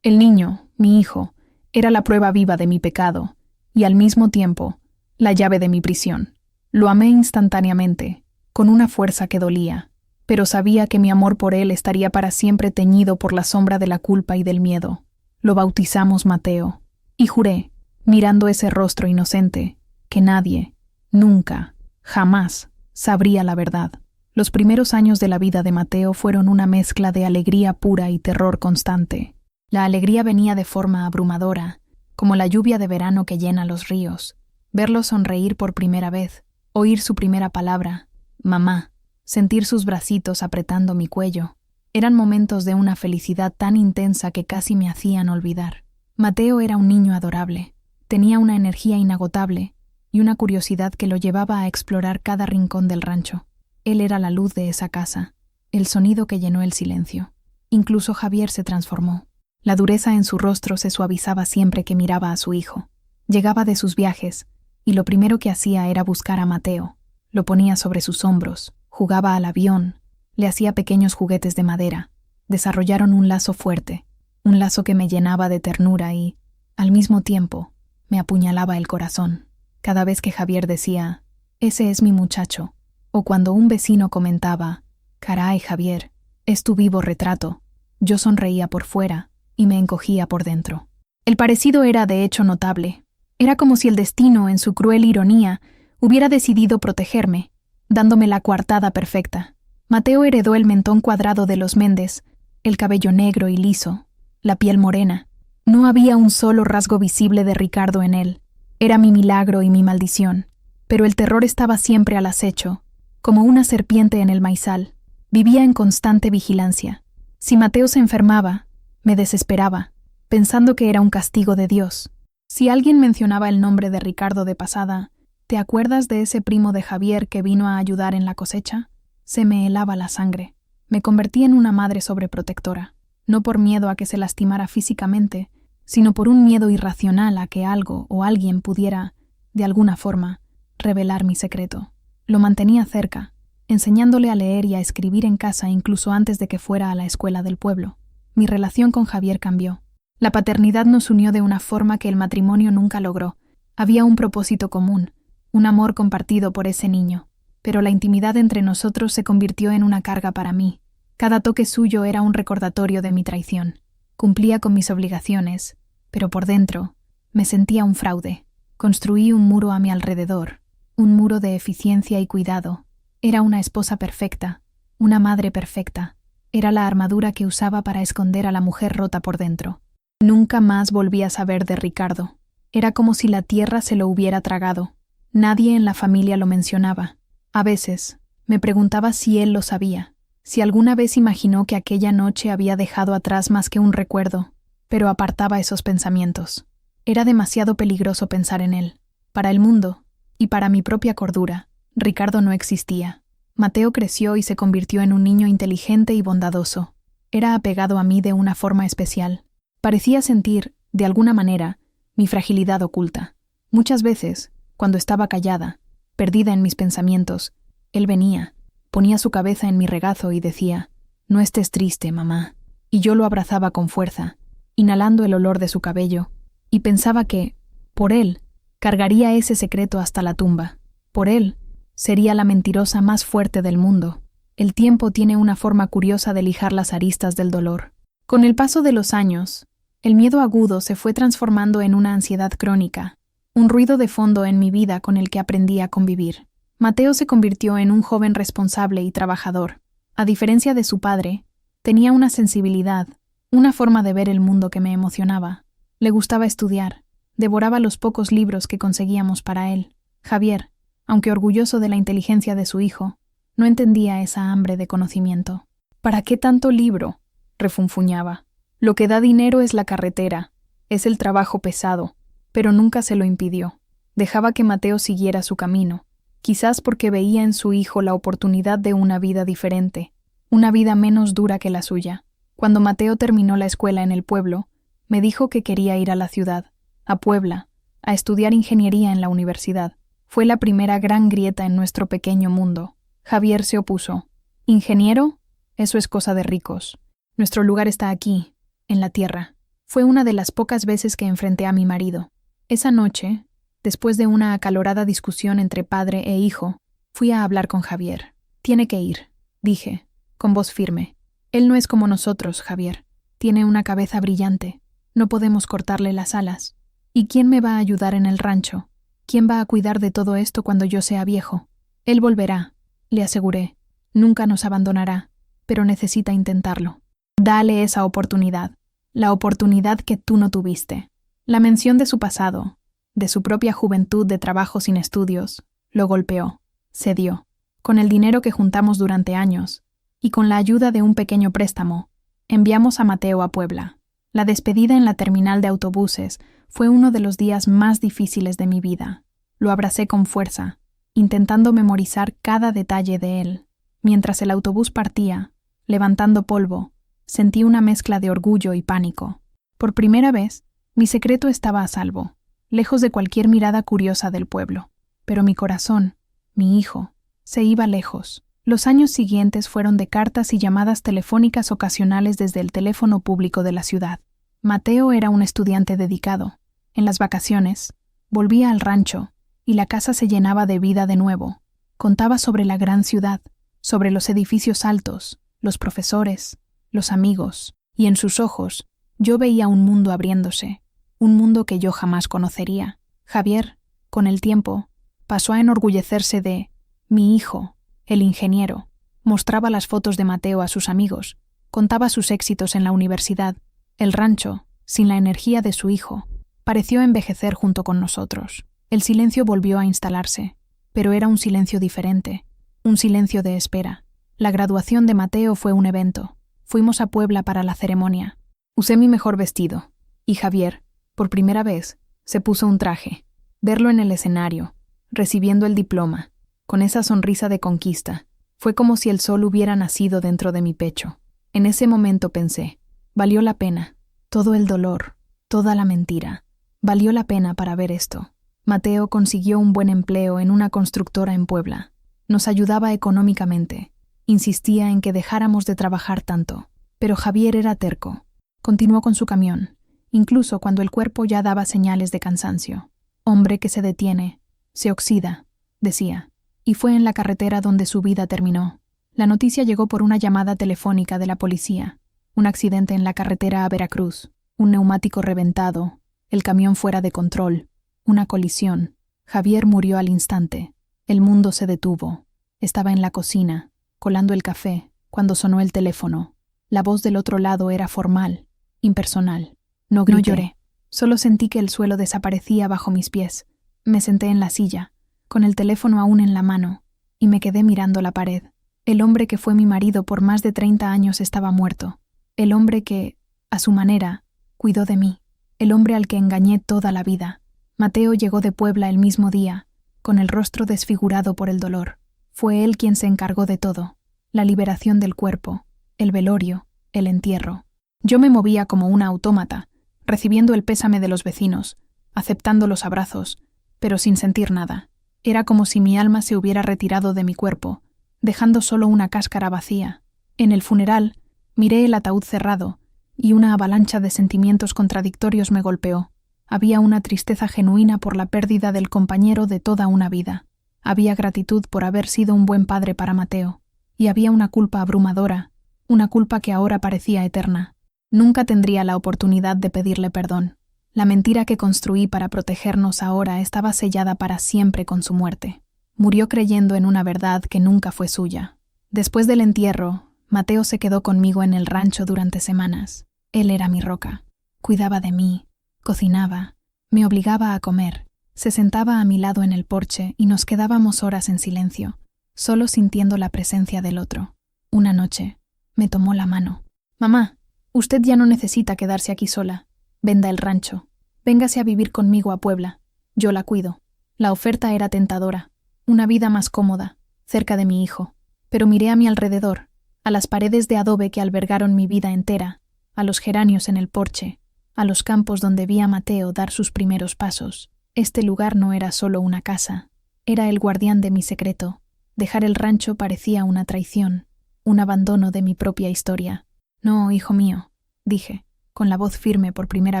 El niño, mi hijo, era la prueba viva de mi pecado y, al mismo tiempo, la llave de mi prisión. Lo amé instantáneamente, con una fuerza que dolía, pero sabía que mi amor por él estaría para siempre teñido por la sombra de la culpa y del miedo. Lo bautizamos Mateo, y juré, mirando ese rostro inocente, que nadie, nunca, jamás, sabría la verdad. Los primeros años de la vida de Mateo fueron una mezcla de alegría pura y terror constante. La alegría venía de forma abrumadora, como la lluvia de verano que llena los ríos. Verlo sonreír por primera vez, oír su primera palabra, «mamá», sentir sus bracitos apretando mi cuello. Eran momentos de una felicidad tan intensa que casi me hacían olvidar. Mateo era un niño adorable. Tenía una energía inagotable y una curiosidad que lo llevaba a explorar cada rincón del rancho. Él era la luz de esa casa, el sonido que llenó el silencio. Incluso Javier se transformó. La dureza en su rostro se suavizaba siempre que miraba a su hijo. Llegaba de sus viajes, y lo primero que hacía era buscar a Mateo. Lo ponía sobre sus hombros, jugaba al avión, le hacía pequeños juguetes de madera. Desarrollaron un lazo fuerte, un lazo que me llenaba de ternura y, al mismo tiempo, me apuñalaba el corazón. Cada vez que Javier decía, «Ese es mi muchacho», o cuando un vecino comentaba, «Caray, Javier, es tu vivo retrato», Yo sonreía por fuera y me encogía por dentro. El parecido era de hecho notable. Era como si el destino, en su cruel ironía, hubiera decidido protegerme, dándome la coartada perfecta. Mateo heredó el mentón cuadrado de los Méndez, el cabello negro y liso, la piel morena. No había un solo rasgo visible de Ricardo en él. Era mi milagro y mi maldición, pero el terror estaba siempre al acecho, como una serpiente en el maizal. Vivía en constante vigilancia. Si Mateo se enfermaba, me desesperaba, pensando que era un castigo de Dios. Si alguien mencionaba el nombre de Ricardo de pasada, ¿te acuerdas de ese primo de Javier que vino a ayudar en la cosecha? Se me helaba la sangre. Me convertí en una madre sobreprotectora, no por miedo a que se lastimara físicamente, sino por un miedo irracional a que algo o alguien pudiera, de alguna forma, revelar mi secreto. Lo mantenía cerca, enseñándole a leer y a escribir en casa incluso antes de que fuera a la escuela del pueblo. Mi relación con Javier cambió. La paternidad nos unió de una forma que el matrimonio nunca logró. Había un propósito común, un amor compartido por ese niño. Pero la intimidad entre nosotros se convirtió en una carga para mí. Cada toque suyo era un recordatorio de mi traición. Cumplía con mis obligaciones, pero por dentro me sentía un fraude. Construí un muro a mi alrededor, un muro de eficiencia y cuidado. Era una esposa perfecta, una madre perfecta. Era la armadura que usaba para esconder a la mujer rota por dentro. Nunca más volví a saber de Ricardo. Era como si la tierra se lo hubiera tragado. Nadie en la familia lo mencionaba. A veces me preguntaba si él lo sabía, si alguna vez imaginó que aquella noche había dejado atrás más que un recuerdo, pero apartaba esos pensamientos. Era demasiado peligroso pensar en él. Para el mundo, y para mi propia cordura, Ricardo no existía. Mateo creció y se convirtió en un niño inteligente y bondadoso. Era apegado a mí de una forma especial. Parecía sentir, de alguna manera, mi fragilidad oculta. Muchas veces, cuando estaba callada, perdida en mis pensamientos, él venía, ponía su cabeza en mi regazo y decía: «No estés triste, mamá». Y yo lo abrazaba con fuerza, inhalando el olor de su cabello, y pensaba que, por él, cargaría ese secreto hasta la tumba. Por él, sería la mentirosa más fuerte del mundo. El tiempo tiene una forma curiosa de lijar las aristas del dolor. Con el paso de los años, el miedo agudo se fue transformando en una ansiedad crónica, un ruido de fondo en mi vida con el que aprendí a convivir. Mateo se convirtió en un joven responsable y trabajador. A diferencia de su padre, tenía una sensibilidad, una forma de ver el mundo que me emocionaba. Le gustaba estudiar, devoraba los pocos libros que conseguíamos para él. Javier, aunque orgulloso de la inteligencia de su hijo, no entendía esa hambre de conocimiento. «¿Para qué tanto libro?», refunfuñaba. «Lo que da dinero es la carretera, es el trabajo pesado», pero nunca se lo impidió. Dejaba que Mateo siguiera su camino, quizás porque veía en su hijo la oportunidad de una vida diferente, una vida menos dura que la suya. Cuando Mateo terminó la escuela en el pueblo, me dijo que quería ir a la ciudad, a Puebla, a estudiar ingeniería en la universidad. Fue la primera gran grieta en nuestro pequeño mundo. Javier se opuso. «¿Ingeniero? Eso es cosa de ricos. Nuestro lugar está aquí, en la tierra». Fue una de las pocas veces que enfrenté a mi marido. Esa noche, después de una acalorada discusión entre padre e hijo, fui a hablar con Javier. «Tiene que ir», dije, con voz firme. «Él no es como nosotros, Javier. Tiene una cabeza brillante. No podemos cortarle las alas. ¿Y quién me va a ayudar en el rancho? ¿Quién va a cuidar de todo esto cuando yo sea viejo? Él volverá», le aseguré. «Nunca nos abandonará, pero necesita intentarlo. Dale esa oportunidad, la oportunidad que tú no tuviste». La mención de su pasado, de su propia juventud de trabajo sin estudios, lo golpeó. Cedió. Con el dinero que juntamos durante años, y con la ayuda de un pequeño préstamo, enviamos a Mateo a Puebla. La despedida en la terminal de autobuses fue uno de los días más difíciles de mi vida. Lo abracé con fuerza, intentando memorizar cada detalle de él. Mientras el autobús partía, levantando polvo, sentí una mezcla de orgullo y pánico. Por primera vez, mi secreto estaba a salvo, lejos de cualquier mirada curiosa del pueblo. Pero mi corazón, mi hijo, se iba lejos. Los años siguientes fueron de cartas y llamadas telefónicas ocasionales desde el teléfono público de la ciudad. Mateo era un estudiante dedicado. En las vacaciones, volvía al rancho, y la casa se llenaba de vida de nuevo. Contaba sobre la gran ciudad, sobre los edificios altos, los profesores, los amigos. y en sus ojos yo veía un mundo abriéndose, un mundo que yo jamás conocería. Javier, con el tiempo, pasó a enorgullecerse de mi hijo, el ingeniero. Mostraba las fotos de Mateo a sus amigos, contaba sus éxitos en la universidad. El rancho, sin la energía de su hijo, pareció envejecer junto con nosotros. El silencio volvió a instalarse, pero era un silencio diferente, un silencio de espera. La graduación de Mateo fue un evento. Fuimos a Puebla para la ceremonia. Usé mi mejor vestido, y Javier, por primera vez, se puso un traje. Verlo en el escenario, recibiendo el diploma, con esa sonrisa de conquista, fue como si el sol hubiera nacido dentro de mi pecho. En ese momento pensé, valió la pena, todo el dolor, toda la mentira, valió la pena para ver esto. Mateo consiguió un buen empleo en una constructora en Puebla. Nos ayudaba económicamente. Insistía en que dejáramos de trabajar tanto, pero Javier era terco. Continuó con su camión, incluso cuando el cuerpo ya daba señales de cansancio. Hombre que se detiene, se oxida, decía, y fue en la carretera donde su vida terminó. La noticia llegó por una llamada telefónica de la policía. Un accidente en la carretera a Veracruz, un neumático reventado, el camión fuera de control, una colisión. Javier murió al instante. El mundo se detuvo. Estaba en la cocina, colando el café, cuando sonó el teléfono. La voz del otro lado era formal, impersonal. No grité. No lloré. Solo sentí que el suelo desaparecía bajo mis pies. Me senté en la silla, con el teléfono aún en la mano, y me quedé mirando la pared. El hombre que fue mi marido por más de 30 años estaba muerto. El hombre que, a su manera, cuidó de mí. El hombre al que engañé toda la vida. Mateo llegó de Puebla el mismo día, con el rostro desfigurado por el dolor. Fue él quien se encargó de todo, la liberación del cuerpo, el velorio, el entierro. Yo me movía como una autómata, recibiendo el pésame de los vecinos, aceptando los abrazos, pero sin sentir nada. Era como si mi alma se hubiera retirado de mi cuerpo, dejando solo una cáscara vacía. En el funeral, miré el ataúd cerrado, y una avalancha de sentimientos contradictorios me golpeó. Había una tristeza genuina por la pérdida del compañero de toda una vida. Había gratitud por haber sido un buen padre para Mateo. Y había una culpa abrumadora, una culpa que ahora parecía eterna. Nunca tendría la oportunidad de pedirle perdón. La mentira que construí para protegernos ahora estaba sellada para siempre con su muerte. Murió creyendo en una verdad que nunca fue suya. Después del entierro, Mateo se quedó conmigo en el rancho durante semanas. Él era mi roca. Cuidaba de mí, cocinaba, me obligaba a comer. Se sentaba a mi lado en el porche y nos quedábamos horas en silencio, solo sintiendo la presencia del otro. Una noche, me tomó la mano. «Mamá, usted ya no necesita quedarse aquí sola. Venda el rancho. Véngase a vivir conmigo a Puebla. Yo la cuido». La oferta era tentadora. Una vida más cómoda, cerca de mi hijo. Pero miré a mi alrededor, a las paredes de adobe que albergaron mi vida entera, a los geranios en el porche, a los campos donde vi a Mateo dar sus primeros pasos. Este lugar no era solo una casa, era el guardián de mi secreto. Dejar el rancho parecía una traición, un abandono de mi propia historia. «No, hijo mío», dije, con la voz firme por primera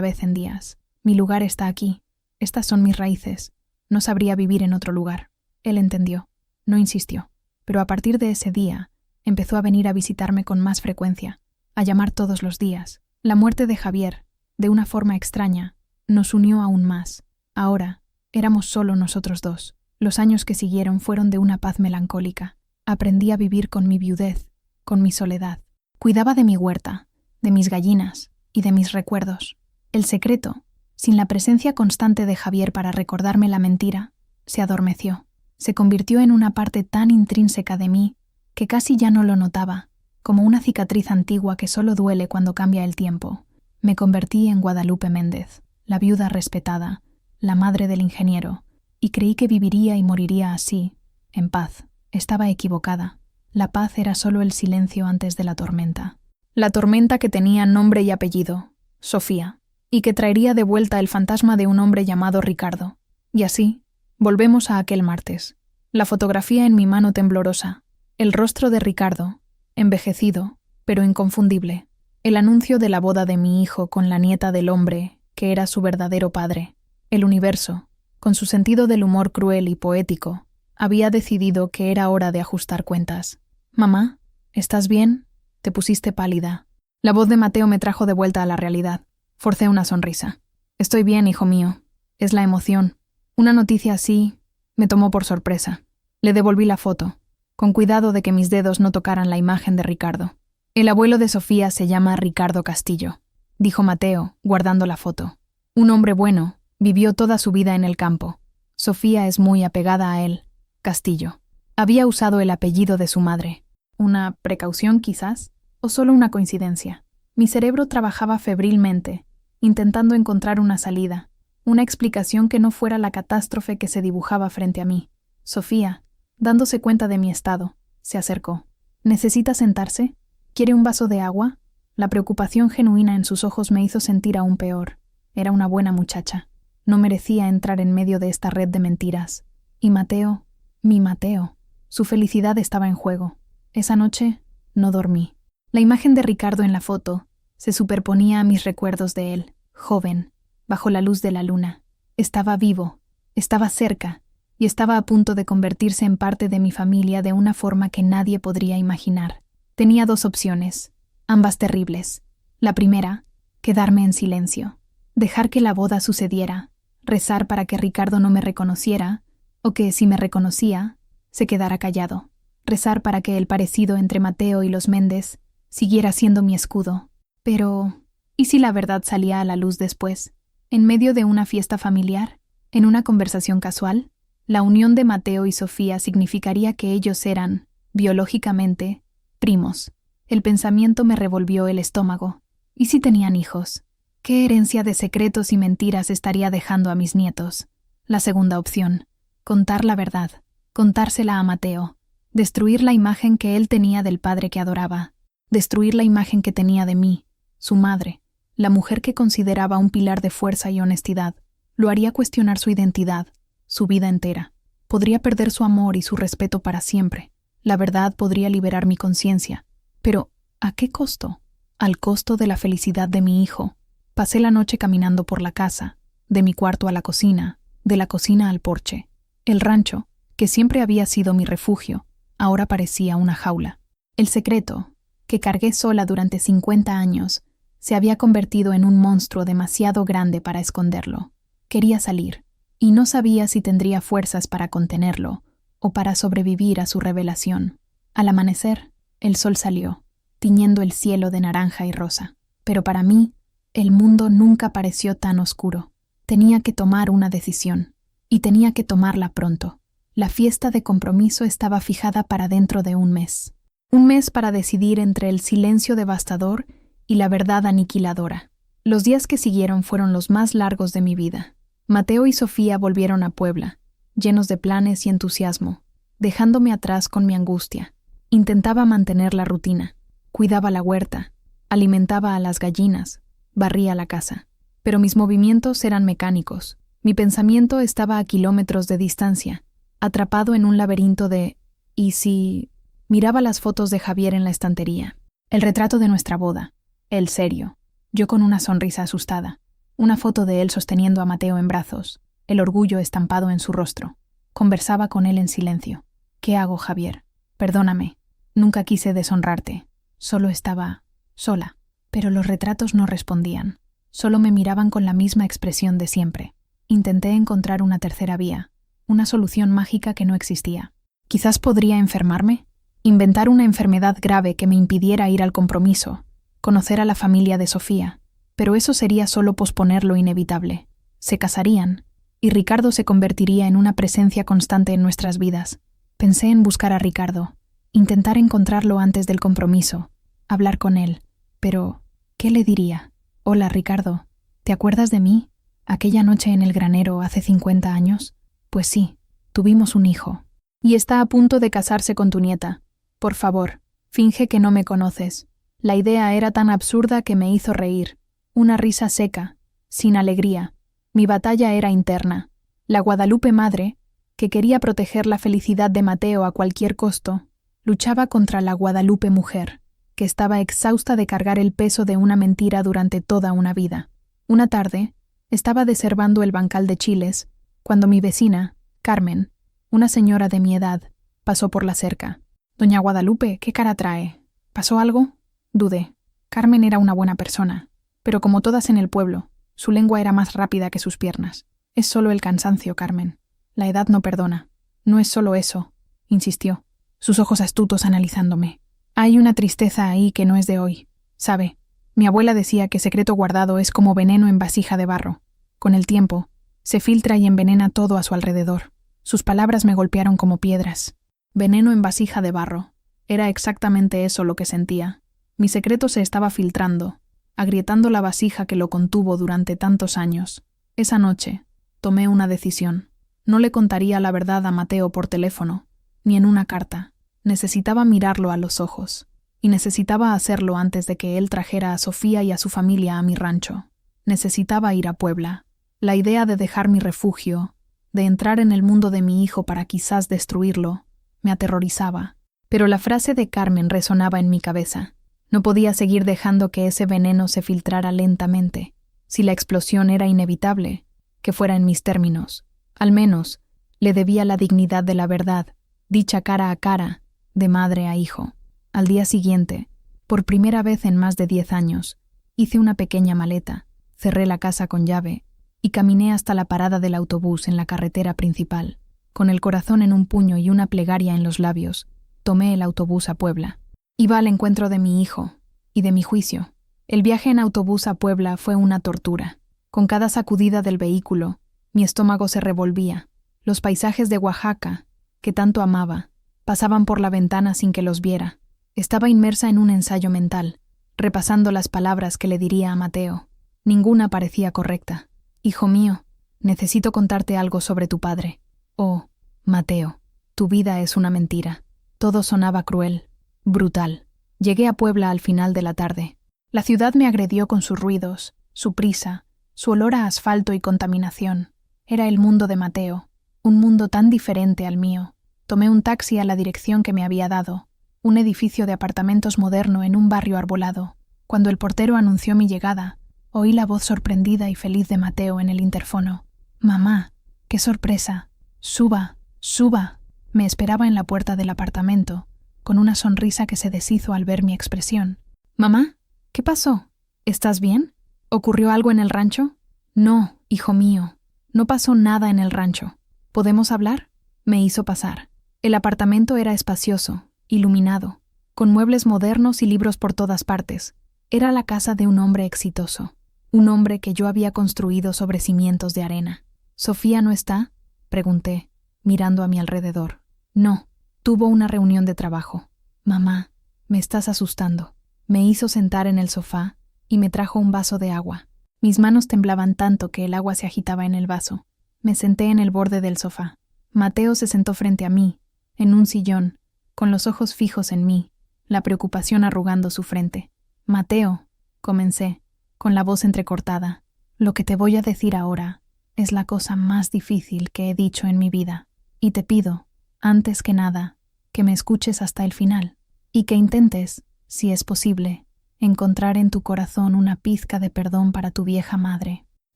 vez en días. «Mi lugar está aquí. Estas son mis raíces. No sabría vivir en otro lugar». Él entendió. No insistió. Pero a partir de ese día, empezó a venir a visitarme con más frecuencia, a llamar todos los días. La muerte de Javier, de una forma extraña, nos unió aún más. Ahora, éramos solo nosotros dos. Los años que siguieron fueron de una paz melancólica. Aprendí a vivir con mi viudez, con mi soledad. Cuidaba de mi huerta, de mis gallinas y de mis recuerdos. El secreto, sin la presencia constante de Javier para recordarme la mentira, se adormeció. Se convirtió en una parte tan intrínseca de mí que casi ya no lo notaba, como una cicatriz antigua que solo duele cuando cambia el tiempo. Me convertí en Guadalupe Méndez, la viuda respetada, la madre del ingeniero, y creí que viviría y moriría así, en paz. Estaba equivocada. La paz era solo el silencio antes de la tormenta. La tormenta que tenía nombre y apellido, Sofía, y que traería de vuelta el fantasma de un hombre llamado Ricardo. Y así, volvemos a aquel martes. La fotografía en mi mano temblorosa, el rostro de Ricardo, envejecido, pero inconfundible. El anuncio de la boda de mi hijo con la nieta del hombre, que era su verdadero padre. El universo, con su sentido del humor cruel y poético, había decidido que era hora de ajustar cuentas. «Mamá, ¿estás bien? Te pusiste pálida». La voz de Mateo me trajo de vuelta a la realidad. Forcé una sonrisa. Estoy bien, hijo mío. Es la emoción. Una noticia así me tomó por sorpresa. Le devolví la foto, con cuidado de que mis dedos no tocaran la imagen de Ricardo. El abuelo de Sofía se llama Ricardo Castillo, dijo Mateo, guardando la foto. Un hombre bueno, vivió toda su vida en el campo. Sofía es muy apegada a él. Castillo. Había usado el apellido de su madre. ¿Una precaución, quizás? ¿O solo una coincidencia? Mi cerebro trabajaba febrilmente, intentando encontrar una salida, una explicación que no fuera la catástrofe que se dibujaba frente a mí. Sofía, dándose cuenta de mi estado, se acercó. ¿Necesita sentarse? ¿Quiere un vaso de agua? La preocupación genuina en sus ojos me hizo sentir aún peor. Era una buena muchacha. No merecía entrar en medio de esta red de mentiras. Y Mateo, mi Mateo, su felicidad estaba en juego. Esa noche no dormí. La imagen de Ricardo en la foto se superponía a mis recuerdos de él, joven, bajo la luz de la luna. Estaba vivo, estaba cerca, y estaba a punto de convertirse en parte de mi familia de una forma que nadie podría imaginar. Tenía dos opciones, ambas terribles. La primera, quedarme en silencio, dejar que la boda sucediera, rezar para que Ricardo no me reconociera, o que, si me reconocía, se quedara callado. Rezar para que el parecido entre Mateo y los Méndez siguiera siendo mi escudo. Pero, ¿y si la verdad salía a la luz después? En medio de una fiesta familiar, en una conversación casual, la unión de Mateo y Sofía significaría que ellos eran, biológicamente, primos. El pensamiento me revolvió el estómago. ¿Y si tenían hijos? ¿Qué herencia de secretos y mentiras estaría dejando a mis nietos? La segunda opción, contar la verdad, contársela a Mateo, destruir la imagen que él tenía del padre que adoraba, destruir la imagen que tenía de mí, su madre, la mujer que consideraba un pilar de fuerza y honestidad. Lo haría cuestionar su identidad, su vida entera. Podría perder su amor y su respeto para siempre. La verdad podría liberar mi conciencia. Pero, ¿a qué costo? Al costo de la felicidad de mi hijo. Pasé la noche caminando por la casa, de mi cuarto a la cocina, de la cocina al porche. El rancho, que siempre había sido mi refugio, ahora parecía una jaula. El secreto, que cargué sola durante 50 años, se había convertido en un monstruo demasiado grande para esconderlo. Quería salir, y no sabía si tendría fuerzas para contenerlo o para sobrevivir a su revelación. Al amanecer, el sol salió, tiñendo el cielo de naranja y rosa. Pero para mí, el mundo nunca pareció tan oscuro. Tenía que tomar una decisión, y tenía que tomarla pronto. La fiesta de compromiso estaba fijada para dentro de un mes. Un mes para decidir entre el silencio devastador y la verdad aniquiladora. Los días que siguieron fueron los más largos de mi vida. Mateo y Sofía volvieron a Puebla, llenos de planes y entusiasmo, dejándome atrás con mi angustia. Intentaba mantener la rutina. Cuidaba la huerta, alimentaba a las gallinas, barría la casa. Pero mis movimientos eran mecánicos. Mi pensamiento estaba a kilómetros de distancia, atrapado en un laberinto de ¿y si? Miraba las fotos de Javier en la estantería. El retrato de nuestra boda. Él serio. Yo con una sonrisa asustada. Una foto de él sosteniendo a Mateo en brazos. El orgullo estampado en su rostro. Conversaba con él en silencio. ¿Qué hago, Javier? Perdóname. Nunca quise deshonrarte. Solo estaba sola. Pero los retratos no respondían. Solo me miraban con la misma expresión de siempre. Intenté encontrar una tercera vía. Una solución mágica que no existía. Quizás podría enfermarme. Inventar una enfermedad grave que me impidiera ir al compromiso, conocer a la familia de Sofía, pero eso sería solo posponer lo inevitable. Se casarían, y Ricardo se convertiría en una presencia constante en nuestras vidas. Pensé en buscar a Ricardo, intentar encontrarlo antes del compromiso, hablar con él, pero ¿qué le diría? Hola, Ricardo, ¿te acuerdas de mí? ¿Aquella noche en el granero hace 50 años? Pues sí, tuvimos un hijo. Y está a punto de casarse con tu nieta. Por favor, finge que no me conoces. La idea era tan absurda que me hizo reír. Una risa seca, sin alegría. Mi batalla era interna. La Guadalupe madre, que quería proteger la felicidad de Mateo a cualquier costo, luchaba contra la Guadalupe mujer, que estaba exhausta de cargar el peso de una mentira durante toda una vida. Una tarde, estaba deshervando el bancal de chiles, cuando mi vecina, Carmen, una señora de mi edad, pasó por la cerca. «Doña Guadalupe, ¿qué cara trae? ¿Pasó algo?» Dudé. Carmen era una buena persona, pero como todas en el pueblo, su lengua era más rápida que sus piernas. Es solo el cansancio, Carmen. La edad no perdona. No es solo eso, insistió, sus ojos astutos analizándome. Hay una tristeza ahí que no es de hoy. ¿Sabe? Mi abuela decía que secreto guardado es como veneno en vasija de barro. Con el tiempo, se filtra y envenena todo a su alrededor. Sus palabras me golpearon como piedras. Veneno en vasija de barro. Era exactamente eso lo que sentía. Mi secreto se estaba filtrando, agrietando la vasija que lo contuvo durante tantos años. Esa noche, tomé una decisión. No le contaría la verdad a Mateo por teléfono, ni en una carta. Necesitaba mirarlo a los ojos. Y necesitaba hacerlo antes de que él trajera a Sofía y a su familia a mi rancho. Necesitaba ir a Puebla. La idea de dejar mi refugio, de entrar en el mundo de mi hijo para quizás destruirlo, me aterrorizaba. Pero la frase de Carmen resonaba en mi cabeza. No podía seguir dejando que ese veneno se filtrara lentamente. Si la explosión era inevitable, que fuera en mis términos. Al menos, le debía la dignidad de la verdad, dicha cara a cara, de madre a hijo. Al día siguiente, por primera vez en más de 10 años, hice una pequeña maleta, cerré la casa con llave y caminé hasta la parada del autobús en la carretera principal. Con el corazón en un puño y una plegaria en los labios, tomé el autobús a Puebla. Iba al encuentro de mi hijo y de mi juicio. El viaje en autobús a Puebla fue una tortura. Con cada sacudida del vehículo, mi estómago se revolvía. Los paisajes de Oaxaca, que tanto amaba, pasaban por la ventana sin que los viera. Estaba inmersa en un ensayo mental, repasando las palabras que le diría a Mateo. Ninguna parecía correcta. Hijo mío, necesito contarte algo sobre tu padre. Oh, Mateo, tu vida es una mentira. Todo sonaba cruel, brutal. Llegué a Puebla al final de la tarde. La ciudad me agredió con sus ruidos, su prisa, su olor a asfalto y contaminación. Era el mundo de Mateo, un mundo tan diferente al mío. Tomé un taxi a la dirección que me había dado, un edificio de apartamentos moderno en un barrio arbolado. Cuando el portero anunció mi llegada, oí la voz sorprendida y feliz de Mateo en el interfono. «Mamá, qué sorpresa. Suba, suba». Me esperaba en la puerta del apartamento, con una sonrisa que se deshizo al ver mi expresión. «Mamá, ¿qué pasó? ¿Estás bien? ¿Ocurrió algo en el rancho?» «No, hijo mío, no pasó nada en el rancho. ¿Podemos hablar?» Me hizo pasar. El apartamento era espacioso, iluminado, con muebles modernos y libros por todas partes. Era la casa de un hombre exitoso, un hombre que yo había construido sobre cimientos de arena. «¿Sofía no está?», pregunté, mirando a mi alrededor. «No, tuvo una reunión de trabajo». «Mamá, me estás asustando». Me hizo sentar en el sofá y me trajo un vaso de agua. Mis manos temblaban tanto que el agua se agitaba en el vaso. Me senté en el borde del sofá. Mateo se sentó frente a mí, en un sillón, con los ojos fijos en mí, la preocupación arrugando su frente. «Mateo», comencé, con la voz entrecortada, «lo que te voy a decir ahora es la cosa más difícil que he dicho en mi vida, y te pido, antes que nada, que me escuches hasta el final, y que intentes, si es posible, encontrar en tu corazón una pizca de perdón para tu vieja madre».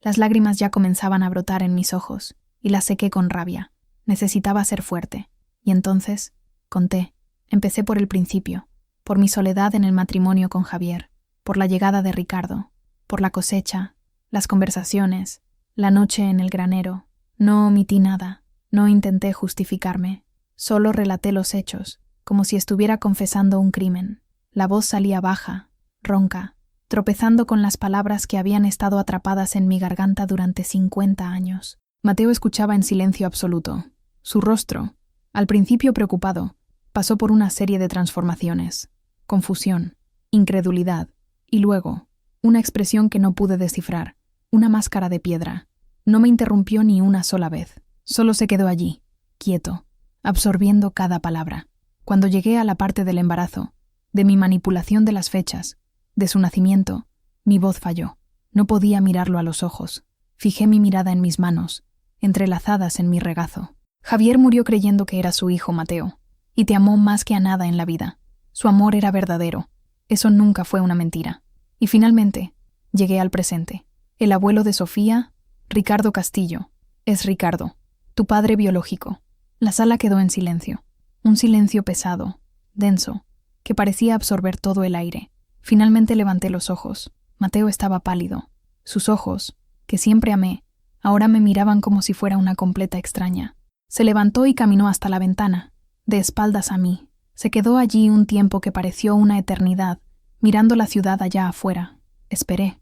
Las lágrimas ya comenzaban a brotar en mis ojos, y las sequé con rabia. Necesitaba ser fuerte. Y entonces, conté. Empecé por el principio, por mi soledad en el matrimonio con Javier, por la llegada de Ricardo, por la cosecha, las conversaciones, la noche en el granero. No omití nada, no intenté justificarme. Solo relaté los hechos, como si estuviera confesando un crimen. La voz salía baja, ronca, tropezando con las palabras que habían estado atrapadas en mi garganta durante 50 años. Mateo escuchaba en silencio absoluto. Su rostro, al principio preocupado, pasó por una serie de transformaciones. Confusión, incredulidad, y luego, una expresión que no pude descifrar, una máscara de piedra. No me interrumpió ni una sola vez. Solo se quedó allí, quieto, absorbiendo cada palabra. Cuando llegué a la parte del embarazo, de mi manipulación de las fechas, de su nacimiento, mi voz falló. No podía mirarlo a los ojos. Fijé mi mirada en mis manos, entrelazadas en mi regazo. Javier murió creyendo que era su hijo Mateo, y te amó más que a nada en la vida. Su amor era verdadero. Eso nunca fue una mentira. Y finalmente, llegué al presente. El abuelo de Sofía, Ricardo Castillo, es Ricardo, tu padre biológico. La sala quedó en silencio. Un silencio pesado, denso, que parecía absorber todo el aire. Finalmente levanté los ojos. Mateo estaba pálido. Sus ojos, que siempre amé, ahora me miraban como si fuera una completa extraña. Se levantó y caminó hasta la ventana, de espaldas a mí. Se quedó allí un tiempo que pareció una eternidad, mirando la ciudad allá afuera. Esperé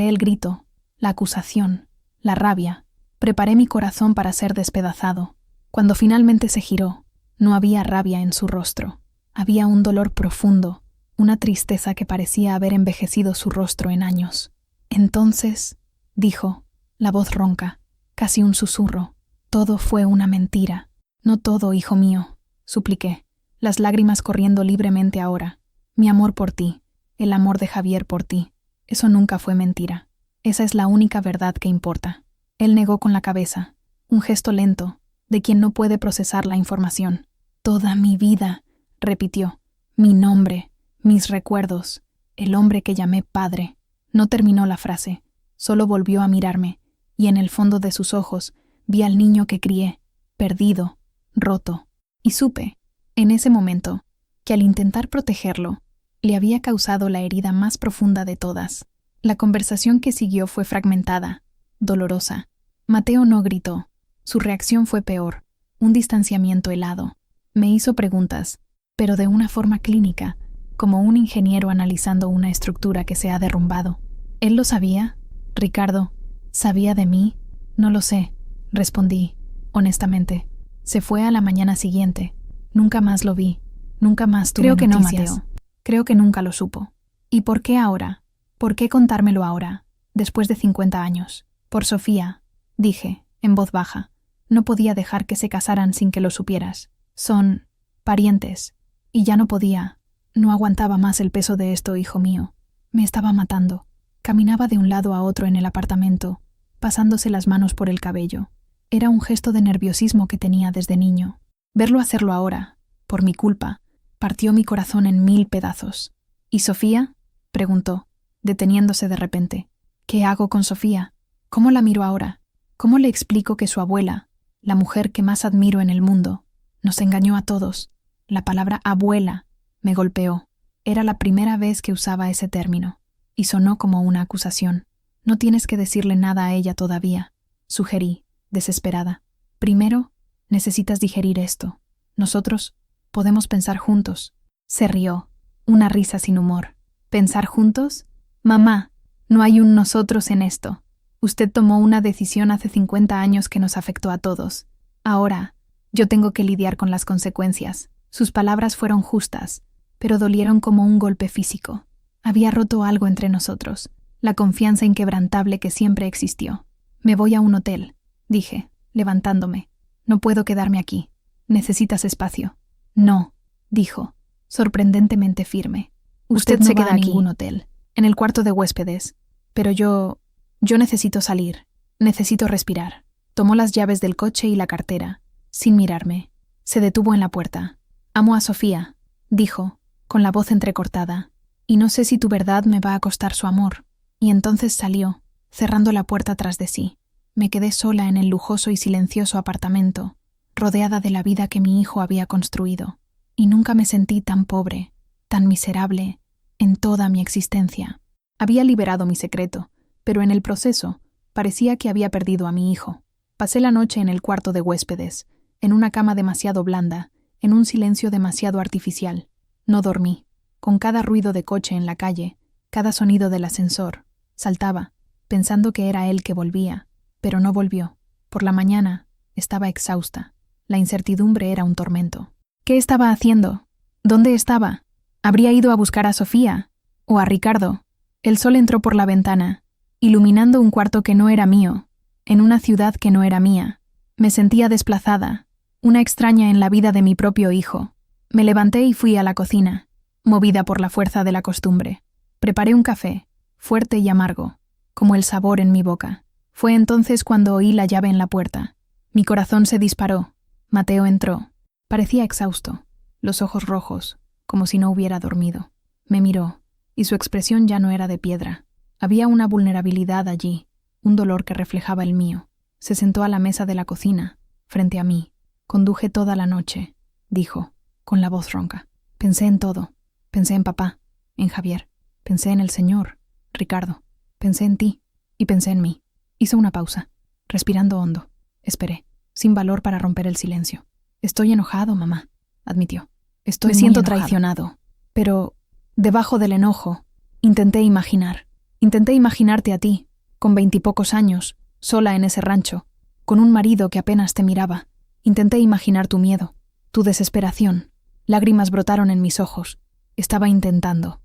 el grito, la acusación, la rabia. Preparé mi corazón para ser despedazado. Cuando finalmente se giró, no había rabia en su rostro. Había un dolor profundo, una tristeza que parecía haber envejecido su rostro en años. Entonces, dijo, la voz ronca, casi un susurro, todo fue una mentira. No todo, hijo mío, supliqué, las lágrimas corriendo libremente ahora. Mi amor por ti, el amor de Javier por ti, eso nunca fue mentira. Esa es la única verdad que importa. Él negó con la cabeza, un gesto lento, de quien no puede procesar la información. Toda mi vida, repitió, mi nombre, mis recuerdos, el hombre que llamé padre. No terminó la frase, solo volvió a mirarme, y en el fondo de sus ojos vi al niño que crié, perdido, roto. Y supe, en ese momento, que al intentar protegerlo, le había causado la herida más profunda de todas. La conversación que siguió fue fragmentada, dolorosa. Mateo no gritó. Su reacción fue peor, un distanciamiento helado. Me hizo preguntas, pero de una forma clínica, como un ingeniero analizando una estructura que se ha derrumbado. ¿Él lo sabía? Ricardo, ¿sabía de mí? No lo sé, respondí, honestamente. Se fue a la mañana siguiente. Nunca más lo vi. Nunca más tuve noticias. Creo que no, Mateo. Creo que nunca lo supo. ¿Y por qué ahora? ¿Por qué contármelo ahora, después de 50 años? Por Sofía, dije, en voz baja. No podía dejar que se casaran sin que lo supieras. Son parientes. Y ya no podía. No aguantaba más el peso de esto, hijo mío. Me estaba matando. Caminaba de un lado a otro en el apartamento, pasándose las manos por el cabello. Era un gesto de nerviosismo que tenía desde niño. Verlo hacerlo ahora, por mi culpa, partió mi corazón en 1000 pedazos. ¿Y Sofía? Preguntó, deteniéndose de repente. ¿Qué hago con Sofía? ¿Cómo la miro ahora? ¿Cómo le explico que su abuela, la mujer que más admiro en el mundo, nos engañó a todos? La palabra abuela me golpeó. Era la primera vez que usaba ese término, y sonó como una acusación. No tienes que decirle nada a ella todavía, sugerí, desesperada. Primero, necesitas digerir esto. Nosotros podemos pensar juntos. Se rió, una risa sin humor. ¿Pensar juntos? Mamá, no hay un nosotros en esto. Usted tomó una decisión hace 50 años que nos afectó a todos. Ahora, yo tengo que lidiar con las consecuencias. Sus palabras fueron justas, pero dolieron como un golpe físico. Había roto algo entre nosotros, la confianza inquebrantable que siempre existió. Me voy a un hotel, dije, levantándome. No puedo quedarme aquí. Necesitas espacio. No, dijo, sorprendentemente firme. Usted no se queda aquí. Ningún hotel, en el cuarto de huéspedes. Pero yo necesito salir. Necesito respirar. Tomó las llaves del coche y la cartera, sin mirarme. Se detuvo en la puerta. Amo a Sofía, dijo, con la voz entrecortada, y no sé si tu verdad me va a costar su amor. Y entonces salió, cerrando la puerta tras de sí. Me quedé sola en el lujoso y silencioso apartamento, rodeada de la vida que mi hijo había construido. Y nunca me sentí tan pobre, tan miserable, en toda mi existencia. Había liberado mi secreto, pero en el proceso parecía que había perdido a mi hijo. Pasé la noche en el cuarto de huéspedes, en una cama demasiado blanda, en un silencio demasiado artificial. No dormí. Con cada ruido de coche en la calle, cada sonido del ascensor, saltaba, pensando que era él que volvía, pero no volvió. Por la mañana, estaba exhausta. La incertidumbre era un tormento. ¿Qué estaba haciendo? ¿Dónde estaba? ¿Habría ido a buscar a Sofía? ¿O a Ricardo? El sol entró por la ventana, iluminando un cuarto que no era mío, en una ciudad que no era mía. Me sentía desplazada, una extraña en la vida de mi propio hijo. Me levanté y fui a la cocina, movida por la fuerza de la costumbre. Preparé un café, fuerte y amargo, como el sabor en mi boca. Fue entonces cuando oí la llave en la puerta. Mi corazón se disparó. Mateo entró. Parecía exhausto, los ojos rojos, como si no hubiera dormido. Me miró, y su expresión ya no era de piedra. Había una vulnerabilidad allí, un dolor que reflejaba el mío. Se sentó a la mesa de la cocina, frente a mí. Conduje toda la noche, dijo, con la voz ronca. Pensé en todo. Pensé en papá, en Javier. Pensé en el Señor, Ricardo. Pensé en ti y pensé en mí. Hizo una pausa, respirando hondo. Esperé, sin valor para romper el silencio. Estoy enojado, mamá, admitió. Me siento traicionado. Pero, debajo del enojo, intenté imaginarte a ti, con 20 y pocos años, sola en ese rancho, con un marido que apenas te miraba. Intenté imaginar tu miedo, tu desesperación. Lágrimas brotaron en mis ojos. Estaba intentando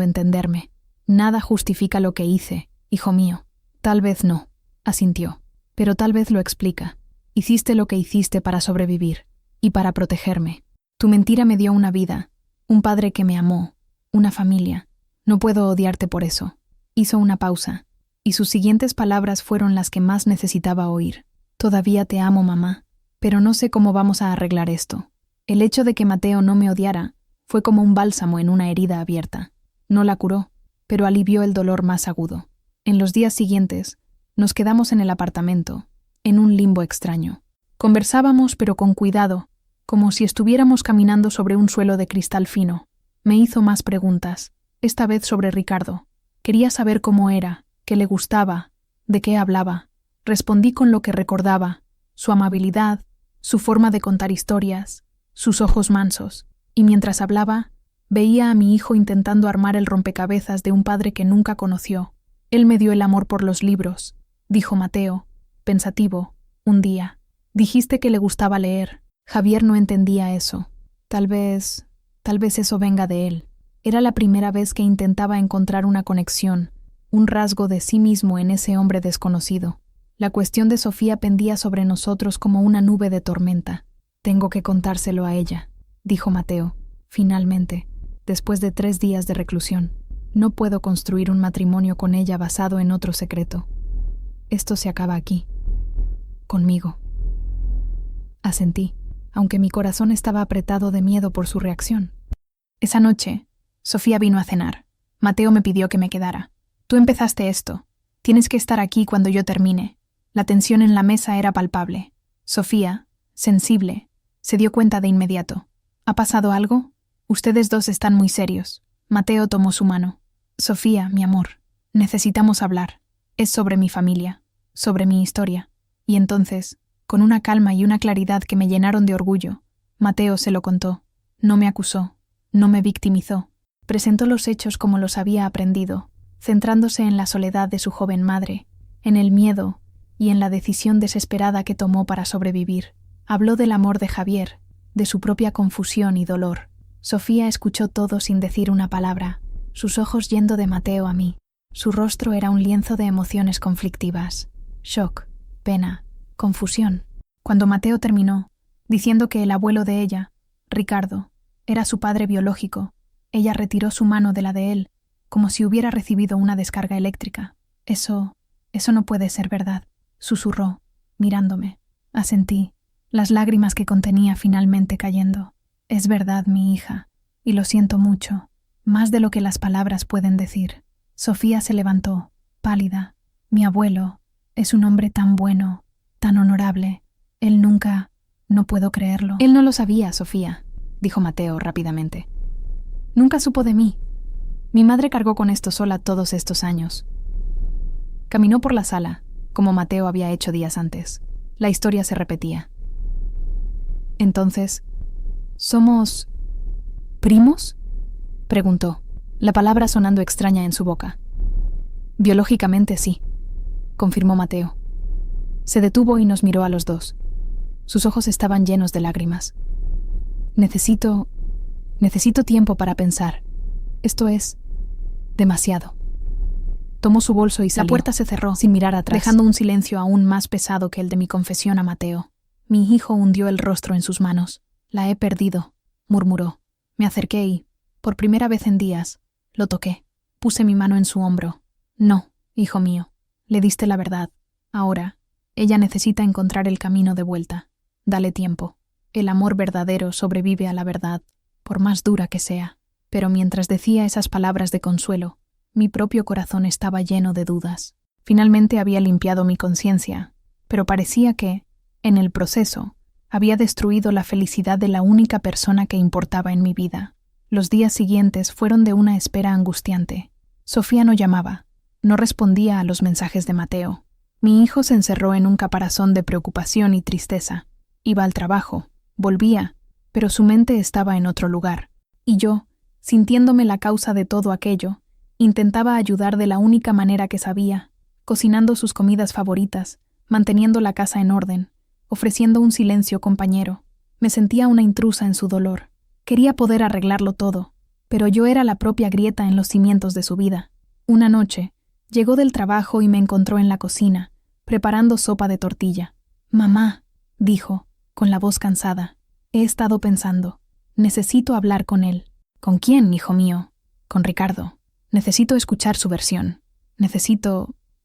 entenderme. Nada justifica lo que hice, hijo mío. Tal vez no, asintió, pero tal vez lo explica. Hiciste lo que hiciste para sobrevivir y para protegerme. Tu mentira me dio una vida, un padre que me amó, una familia. No puedo odiarte por eso. Hizo una pausa, y sus siguientes palabras fueron las que más necesitaba oír. Todavía te amo, mamá, pero no sé cómo vamos a arreglar esto. El hecho de que Mateo no me odiara fue como un bálsamo en una herida abierta. No la curó, pero alivió el dolor más agudo. En los días siguientes, nos quedamos en el apartamento, en un limbo extraño. Conversábamos, pero con cuidado, como si estuviéramos caminando sobre un suelo de cristal fino. Me hizo más preguntas, esta vez sobre Ricardo. Quería saber cómo era, qué le gustaba, de qué hablaba. Respondí con lo que recordaba, su amabilidad, su forma de contar historias, sus ojos mansos, y mientras hablaba, veía a mi hijo intentando armar el rompecabezas de un padre que nunca conoció. Él me dio el amor por los libros, dijo Mateo, pensativo, un día. Dijiste que le gustaba leer. Javier no entendía eso. Tal vez eso venga de él. Era la primera vez que intentaba encontrar una conexión, un rasgo de sí mismo en ese hombre desconocido. La cuestión de Sofía pendía sobre nosotros como una nube de tormenta. Tengo que contárselo a ella, dijo Mateo, finalmente, después de 3 días de reclusión. No puedo construir un matrimonio con ella basado en otro secreto. Esto se acaba aquí. Conmigo. Asentí, aunque mi corazón estaba apretado de miedo por su reacción. Esa noche, Sofía vino a cenar. Mateo me pidió que me quedara. Tú empezaste esto. Tienes que estar aquí cuando yo termine. La tensión en la mesa era palpable. Sofía, sensible, se dio cuenta de inmediato. ¿Ha pasado algo? Ustedes dos están muy serios. Mateo tomó su mano. Sofía, mi amor, necesitamos hablar. Es sobre mi familia, sobre mi historia. Y entonces, con una calma y una claridad que me llenaron de orgullo, Mateo se lo contó. No me acusó, no me victimizó. Presentó los hechos como los había aprendido, centrándose en la soledad de su joven madre, en el miedo y en la decisión desesperada que tomó para sobrevivir. Habló del amor de Javier, de su propia confusión y dolor. Sofía escuchó todo sin decir una palabra, sus ojos yendo de Mateo a mí. Su rostro era un lienzo de emociones conflictivas. Shock, pena, confusión. Cuando Mateo terminó, diciendo que el abuelo de ella, Ricardo, era su padre biológico, ella retiró su mano de la de él, como si hubiera recibido una descarga eléctrica. Eso no puede ser verdad, susurró, mirándome. Asentí, las lágrimas que contenía finalmente cayendo. Es verdad, mi hija, y lo siento mucho, más de lo que las palabras pueden decir. Sofía se levantó, pálida. Mi abuelo es un hombre tan bueno, tan honorable. Él nunca... No puedo creerlo. Él no lo sabía, Sofía, dijo Mateo rápidamente. Nunca supo de mí. Mi madre cargó con esto sola todos estos años. Caminó por la sala, como Mateo había hecho días antes. La historia se repetía. Entonces, ¿somos primos?, preguntó, la palabra sonando extraña en su boca. Biológicamente sí, confirmó Mateo. Se detuvo y nos miró a los dos. Sus ojos estaban llenos de lágrimas. Necesito tiempo para pensar. Esto es demasiado. Tomó su bolso y salió. La puerta se cerró, sin mirar atrás, dejando un silencio aún más pesado que el de mi confesión a Mateo. Mi hijo hundió el rostro en sus manos. La he perdido, murmuró. Me acerqué y, por primera vez en días, lo toqué. Puse mi mano en su hombro. No, hijo mío, le diste la verdad. Ahora, ella necesita encontrar el camino de vuelta. Dale tiempo. El amor verdadero sobrevive a la verdad, por más dura que sea. Pero mientras decía esas palabras de consuelo, mi propio corazón estaba lleno de dudas. Finalmente había limpiado mi conciencia, pero parecía que, en el proceso, había destruido la felicidad de la única persona que importaba en mi vida. Los días siguientes fueron de una espera angustiante. Sofía no llamaba, no respondía a los mensajes de Mateo. Mi hijo se encerró en un caparazón de preocupación y tristeza. Iba al trabajo, volvía, pero su mente estaba en otro lugar. Y yo, sintiéndome la causa de todo aquello, intentaba ayudar de la única manera que sabía, cocinando sus comidas favoritas, manteniendo la casa en orden, ofreciendo un silencio compañero. Me sentía una intrusa en su dolor. Quería poder arreglarlo todo, pero yo era la propia grieta en los cimientos de su vida. Una noche, llegó del trabajo y me encontró en la cocina, preparando sopa de tortilla. «Mamá», dijo, con la voz cansada, «he estado pensando. Necesito hablar con él». «¿Con quién, hijo mío?» «Con Ricardo. Necesito escuchar su versión.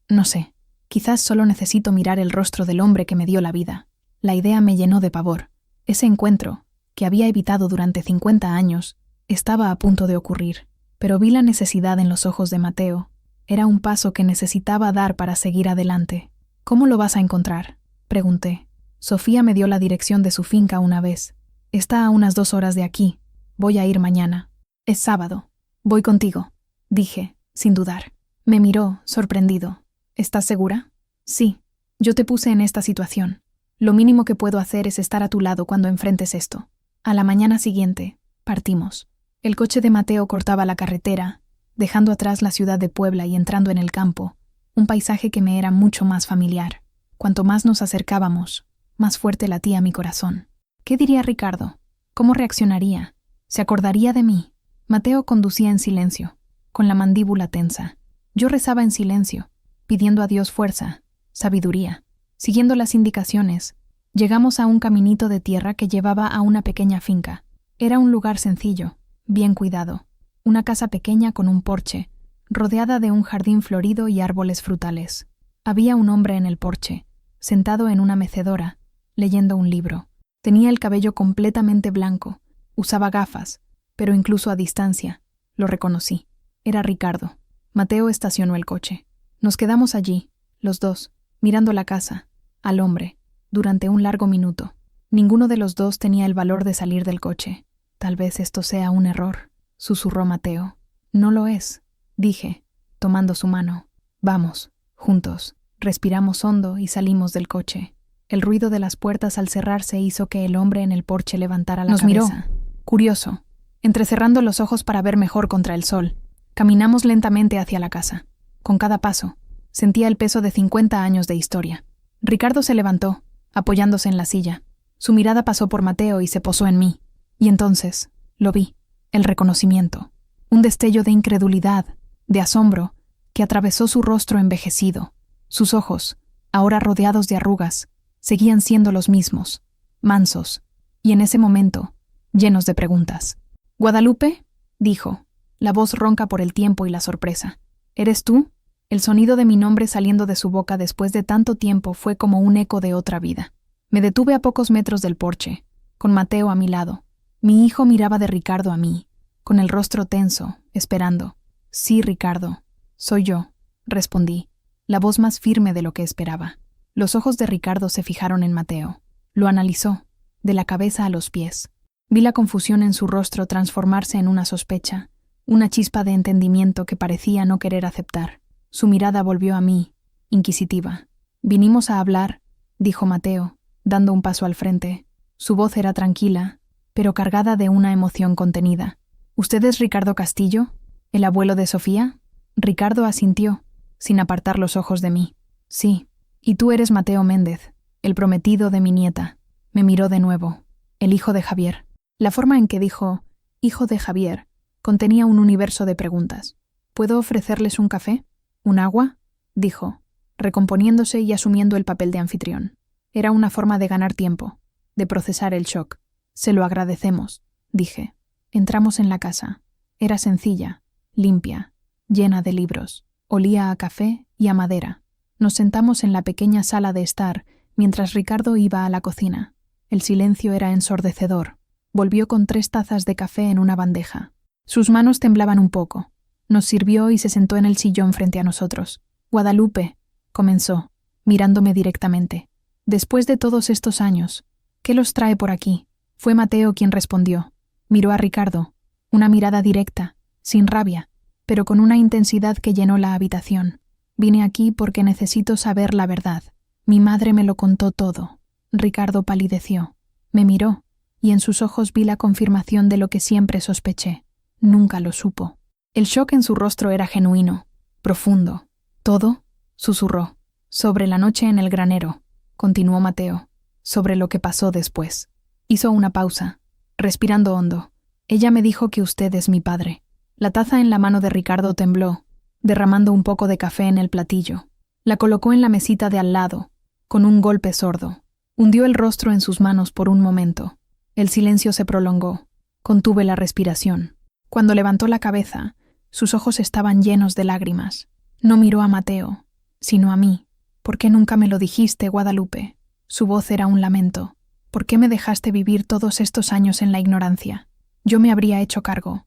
No sé. Quizás solo necesito mirar el rostro del hombre que me dio la vida». La idea me llenó de pavor. Ese encuentro, que había evitado durante 50 años, estaba a punto de ocurrir. Pero vi la necesidad en los ojos de Mateo. Era un paso que necesitaba dar para seguir adelante. «¿Cómo lo vas a encontrar?», pregunté. Sofía me dio la dirección de su finca una vez. «Está a unas 2 horas de aquí. Voy a ir mañana. Es sábado. Voy contigo», dije, sin dudar. Me miró, sorprendido. «¿Estás segura?» «Sí. Yo te puse en esta situación. Lo mínimo que puedo hacer es estar a tu lado cuando enfrentes esto». A la mañana siguiente, partimos. El coche de Mateo cortaba la carretera, dejando atrás la ciudad de Puebla y entrando en el campo, un paisaje que me era mucho más familiar. Cuanto más nos acercábamos, más fuerte latía mi corazón. ¿Qué diría Ricardo? ¿Cómo reaccionaría? ¿Se acordaría de mí? Mateo conducía en silencio, con la mandíbula tensa. Yo rezaba en silencio, pidiendo a Dios fuerza, sabiduría. Siguiendo las indicaciones, llegamos a un caminito de tierra que llevaba a una pequeña finca. Era un lugar sencillo, bien cuidado. Una casa pequeña con un porche, rodeada de un jardín florido y árboles frutales. Había un hombre en el porche, sentado en una mecedora, leyendo un libro. Tenía el cabello completamente blanco, usaba gafas, pero incluso a distancia, lo reconocí. Era Ricardo. Mateo estacionó el coche. Nos quedamos allí, los dos, mirando la casa, al hombre, durante un largo minuto. Ninguno de los dos tenía el valor de salir del coche. «Tal vez esto sea un error», susurró Mateo. «No lo es», dije, tomando su mano. «Vamos, juntos». Respiramos hondo y salimos del coche. El ruido de las puertas al cerrarse hizo que el hombre en el porche levantara la cabeza. Nos miró, curioso, entrecerrando los ojos para ver mejor contra el sol. Caminamos lentamente hacia la casa. Con cada paso, sentía el peso de 50 años de historia. Ricardo se levantó, apoyándose en la silla. Su mirada pasó por Mateo y se posó en mí. Y entonces, lo vi, el reconocimiento. Un destello de incredulidad, de asombro, que atravesó su rostro envejecido. Sus ojos, ahora rodeados de arrugas, seguían siendo los mismos, mansos, y en ese momento, llenos de preguntas. «¿Guadalupe?», dijo, la voz ronca por el tiempo y la sorpresa. «¿Eres tú?». El sonido de mi nombre saliendo de su boca después de tanto tiempo fue como un eco de otra vida. Me detuve a pocos metros del porche, con Mateo a mi lado. Mi hijo miraba de Ricardo a mí, con el rostro tenso, esperando. «Sí, Ricardo, soy yo», respondí, la voz más firme de lo que esperaba. Los ojos de Ricardo se fijaron en Mateo. Lo analizó, de la cabeza a los pies. Vi la confusión en su rostro transformarse en una sospecha, una chispa de entendimiento que parecía no querer aceptar. Su mirada volvió a mí, inquisitiva. «Vinimos a hablar», dijo Mateo, dando un paso al frente. Su voz era tranquila, pero cargada de una emoción contenida. «¿Usted es Ricardo Castillo, el abuelo de Sofía?». Ricardo asintió, sin apartar los ojos de mí. «Sí, y tú eres Mateo Méndez, el prometido de mi nieta». Me miró de nuevo. «El hijo de Javier». La forma en que dijo «hijo de Javier» contenía un universo de preguntas. «¿Puedo ofrecerles un café? ¿Un agua?», dijo, recomponiéndose y asumiendo el papel de anfitrión. Era una forma de ganar tiempo, de procesar el shock. «Se lo agradecemos», dije. Entramos en la casa. Era sencilla, limpia, llena de libros. Olía a café y a madera. Nos sentamos en la pequeña sala de estar mientras Ricardo iba a la cocina. El silencio era ensordecedor. Volvió con 3 tazas de café en una bandeja. Sus manos temblaban un poco. Nos sirvió y se sentó en el sillón frente a nosotros. «Guadalupe», comenzó, mirándome directamente. «Después de todos estos años, ¿qué los trae por aquí?». Fue Mateo quien respondió. Miró a Ricardo, Una mirada directa, sin rabia, pero con una intensidad que llenó la habitación. Vine aquí porque necesito saber la verdad. Mi madre me lo contó todo. Ricardo palideció. Me miró, y en sus ojos vi la confirmación de lo que siempre sospeché. Nunca lo supo. El shock en su rostro era genuino, profundo. ¿Todo? Susurró. Sobre la noche en el granero, continuó Mateo. Sobre lo que pasó después. Hizo una pausa, respirando hondo. Ella me dijo que usted es mi padre. La taza en la mano de Ricardo tembló, derramando un poco de café en el platillo. La colocó en la mesita de al lado, con un golpe sordo. Hundió el rostro en sus manos por un momento. El silencio se prolongó. Contuve la respiración. Cuando levantó la cabeza, sus ojos estaban llenos de lágrimas. No miró a Mateo, sino a mí. ¿Por qué nunca me lo dijiste, Guadalupe? Su voz era un lamento. ¿Por qué me dejaste vivir todos estos años en la ignorancia? Yo me habría hecho cargo.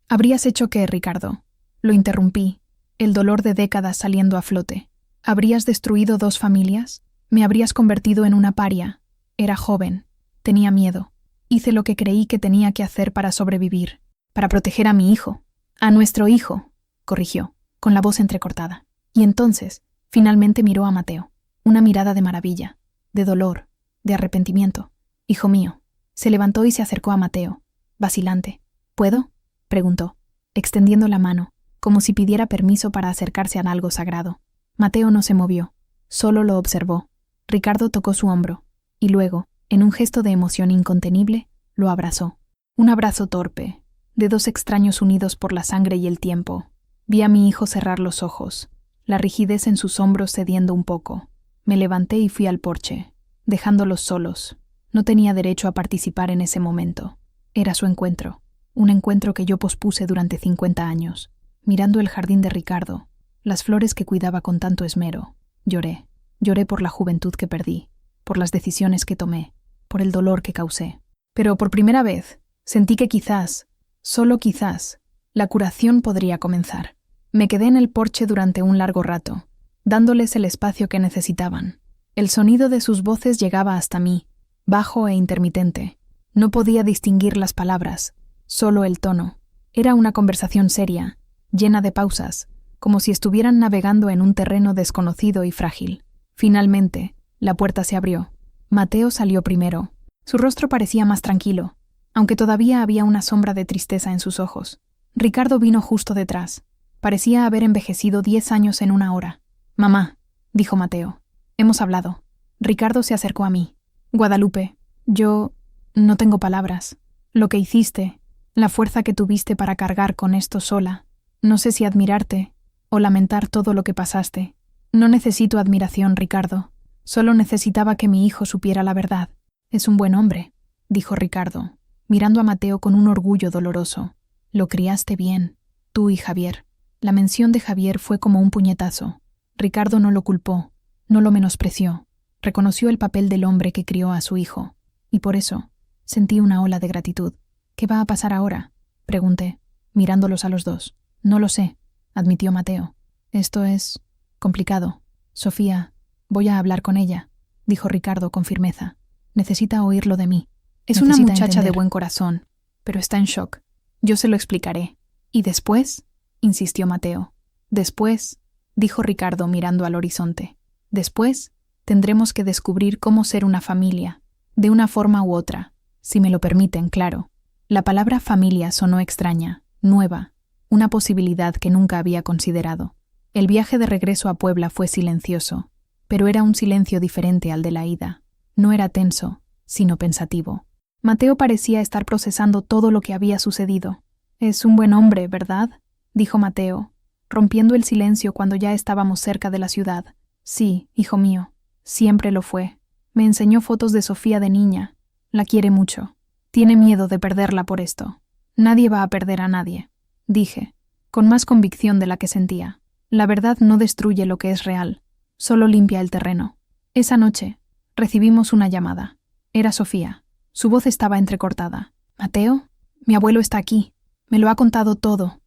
¿Habrías hecho qué, Ricardo? Lo interrumpí, el dolor de décadas saliendo a flote. ¿Habrías destruido 2 familias? ¿Me habrías convertido en una paria? Era joven. Tenía miedo. Hice lo que creí que tenía que hacer para sobrevivir. Para proteger a mi hijo. A nuestro hijo, corrigió, con la voz entrecortada. Y entonces, finalmente miró a Mateo. Una mirada de maravilla, de dolor, de arrepentimiento. Hijo mío. Se levantó y se acercó a Mateo, vacilante. ¿Puedo?, preguntó, extendiendo la mano, como si pidiera permiso para acercarse a algo sagrado. Mateo no se movió, solo lo observó. Ricardo tocó su hombro, y luego, en un gesto de emoción incontenible, lo abrazó. Un abrazo torpe, de 2 extraños unidos por la sangre y el tiempo. Vi a mi hijo cerrar los ojos, la rigidez en sus hombros cediendo un poco. Me levanté y fui al porche, dejándolos solos. No tenía derecho a participar en ese momento. Era su encuentro, un encuentro que yo pospuse durante 50 años. Mirando el jardín de Ricardo, las flores que cuidaba con tanto esmero, lloré. Lloré por la juventud que perdí, por las decisiones que tomé, por el dolor que causé. Pero por primera vez, sentí que quizás, solo quizás, la curación podría comenzar. Me quedé en el porche durante un largo rato, dándoles el espacio que necesitaban. El sonido de sus voces llegaba hasta mí, bajo e intermitente. No podía distinguir las palabras, solo el tono. Era una conversación seria, llena de pausas, como si estuvieran navegando en un terreno desconocido y frágil. Finalmente, la puerta se abrió. Mateo salió primero. Su rostro parecía más tranquilo, aunque todavía había una sombra de tristeza en sus ojos. Ricardo vino justo detrás. Parecía haber envejecido 10 años en una hora. «Mamá», dijo Mateo, «hemos hablado». Ricardo se acercó a mí. «Guadalupe, yo no tengo palabras. Lo que hiciste, la fuerza que tuviste para cargar con esto sola. No sé si admirarte o lamentar todo lo que pasaste. No necesito admiración, Ricardo. Solo necesitaba que mi hijo supiera la verdad. Es un buen hombre», dijo Ricardo, mirando a Mateo con un orgullo doloroso. «Lo criaste bien, tú y Javier». La mención de Javier fue como un puñetazo. Ricardo no lo culpó, no lo menospreció. Reconoció el papel del hombre que crió a su hijo. Y por eso, sentí una ola de gratitud. «¿Qué va a pasar ahora?», pregunté, mirándolos a los dos. «No lo sé», admitió Mateo. «Esto es complicado. Sofía, voy a hablar con ella», dijo Ricardo con firmeza. «Necesita oírlo de mí. Es una muchacha de buen corazón, pero está en shock. Yo se lo explicaré». «¿Y después?», insistió Mateo. «Después», dijo Ricardo mirando al horizonte. «Después tendremos que descubrir cómo ser una familia, de una forma u otra, si me lo permiten, claro». La palabra familia sonó extraña, nueva, una posibilidad que nunca había considerado. El viaje de regreso a Puebla fue silencioso, pero era un silencio diferente al de la ida. No era tenso, sino pensativo. Mateo parecía estar procesando todo lo que había sucedido. «Es un buen hombre, ¿verdad?», dijo Mateo, rompiendo el silencio cuando ya estábamos cerca de la ciudad. «Sí, hijo mío, siempre lo fue. Me enseñó fotos de Sofía de niña. La quiere mucho. Tiene miedo de perderla por esto. Nadie va a perder a nadie», dije, con más convicción de la que sentía. La verdad no destruye lo que es real, solo limpia el terreno. Esa noche, recibimos una llamada. Era Sofía. Su voz estaba entrecortada. «¿Mateo? Mi abuelo está aquí. Me lo ha contado todo.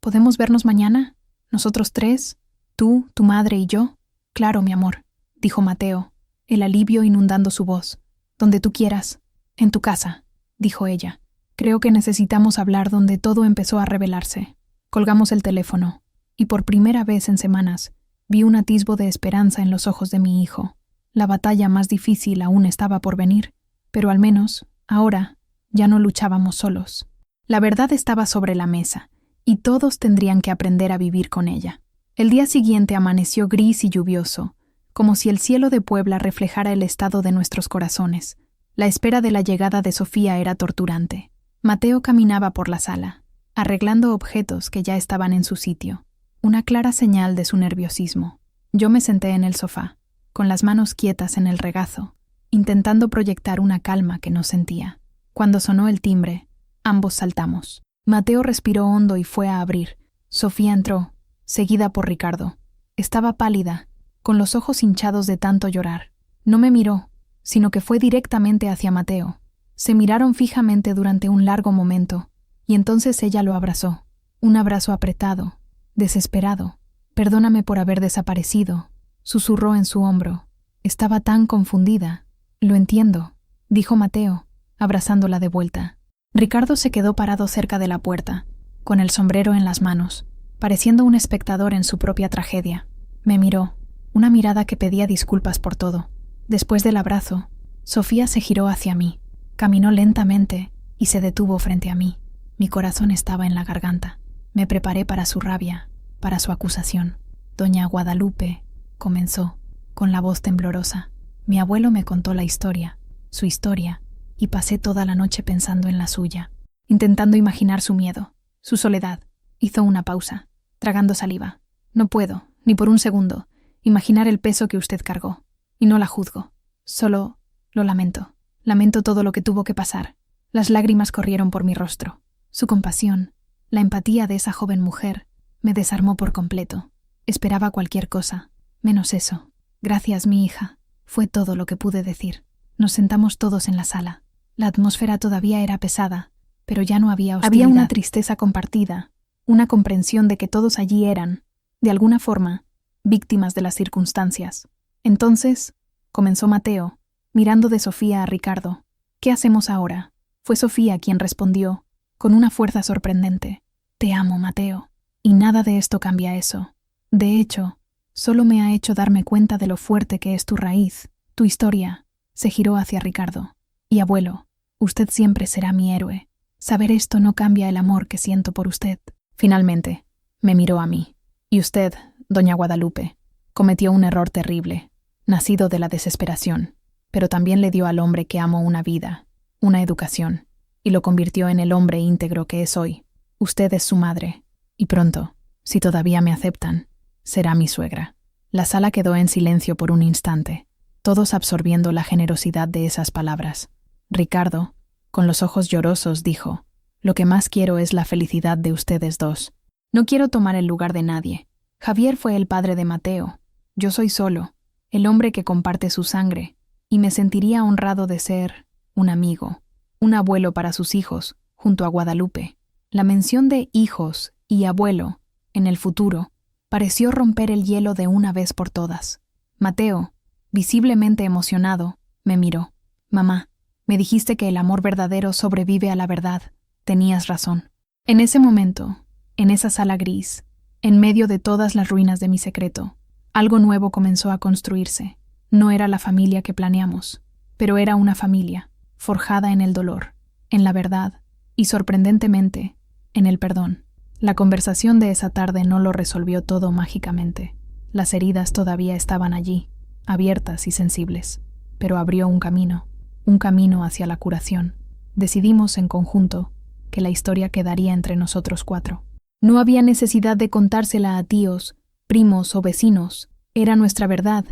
¿Podemos vernos mañana? ¿Nosotros 3? ¿Tú, tu madre y yo?» «Claro, mi amor», dijo Mateo, el alivio inundando su voz. «Donde tú quieras. En tu casa», dijo ella. Creo que necesitamos hablar donde todo empezó a revelarse. Colgamos el teléfono, y por primera vez en semanas, vi un atisbo de esperanza en los ojos de mi hijo. La batalla más difícil aún estaba por venir, pero al menos, ahora, ya no luchábamos solos. La verdad estaba sobre la mesa, y todos tendrían que aprender a vivir con ella. El día siguiente amaneció gris y lluvioso, como si el cielo de Puebla reflejara el estado de nuestros corazones. La espera de la llegada de Sofía era torturante. Mateo caminaba por la sala, arreglando objetos que ya estaban en su sitio, una clara señal de su nerviosismo. Yo me senté en el sofá, con las manos quietas en el regazo, intentando proyectar una calma que no sentía. Cuando sonó el timbre, ambos saltamos. Mateo respiró hondo y fue a abrir. Sofía entró, seguida por Ricardo. Estaba pálida, con los ojos hinchados de tanto llorar. No me miró, sino que fue directamente hacia Mateo. Se miraron fijamente durante un largo momento, y entonces ella lo abrazó. Un abrazo apretado, desesperado. «Perdóname por haber desaparecido», susurró en su hombro. Estaba tan confundida. «Lo entiendo», dijo Mateo, abrazándola de vuelta. Ricardo se quedó parado cerca de la puerta, con el sombrero en las manos, pareciendo un espectador en su propia tragedia. Me miró, una mirada que pedía disculpas por todo. Después del abrazo, Sofía se giró hacia mí, caminó lentamente y se detuvo frente a mí. Mi corazón estaba en la garganta. Me preparé para su rabia, para su acusación. «Doña Guadalupe», comenzó, con la voz temblorosa. «Mi abuelo me contó la historia, su historia, y pasé toda la noche pensando en la suya, intentando imaginar su miedo, su soledad». Hizo una pausa, tragando saliva. «No puedo, ni por un segundo, imaginar el peso que usted cargó. Y no la juzgo. Solo lo lamento. Lamento todo lo que tuvo que pasar». Las lágrimas corrieron por mi rostro. Su compasión, la empatía de esa joven mujer, me desarmó por completo. Esperaba cualquier cosa, menos eso. «Gracias, mi hija», fue todo lo que pude decir. Nos sentamos todos en la sala. La atmósfera todavía era pesada, pero ya no había hostilidad. Había una tristeza compartida, una comprensión de que todos allí eran, de alguna forma, víctimas de las circunstancias. Entonces, comenzó Mateo, mirando de Sofía a Ricardo. «¿Qué hacemos ahora?». Fue Sofía quien respondió, con una fuerza sorprendente. «Te amo, Mateo, y nada de esto cambia eso. De hecho, solo me ha hecho darme cuenta de lo fuerte que es tu raíz, tu historia». Se giró hacia Ricardo. «Y abuelo, usted siempre será mi héroe. Saber esto no cambia el amor que siento por usted». Finalmente, me miró a mí. «Y usted, doña Guadalupe, cometió un error terrible, nacido de la desesperación, pero también le dio al hombre que amo una vida, una educación, y lo convirtió en el hombre íntegro que es hoy. Usted es su madre, y pronto, si todavía me aceptan, será mi suegra». La sala quedó en silencio por un instante, todos absorbiendo la generosidad de esas palabras. Ricardo, con los ojos llorosos, dijo: «Lo que más quiero es la felicidad de ustedes dos. No quiero tomar el lugar de nadie. Javier fue el padre de Mateo. Yo soy solo, el hombre que comparte su sangre, y me sentiría honrado de ser un amigo, un abuelo para sus hijos, junto a Guadalupe». La mención de hijos y abuelo, en el futuro, pareció romper el hielo de una vez por todas. Mateo, visiblemente emocionado, me miró. «Mamá, me dijiste que el amor verdadero sobrevive a la verdad. Tenías razón». En ese momento, en esa sala gris, en medio de todas las ruinas de mi secreto, algo nuevo comenzó a construirse. No era la familia que planeamos, pero era una familia, forjada en el dolor, en la verdad y, sorprendentemente, en el perdón. La conversación de esa tarde no lo resolvió todo mágicamente. Las heridas todavía estaban allí, abiertas y sensibles, pero abrió un camino hacia la curación. Decidimos en conjunto que la historia quedaría entre nosotros 4. No había necesidad de contársela a tíos, primos o vecinos. Era nuestra verdad,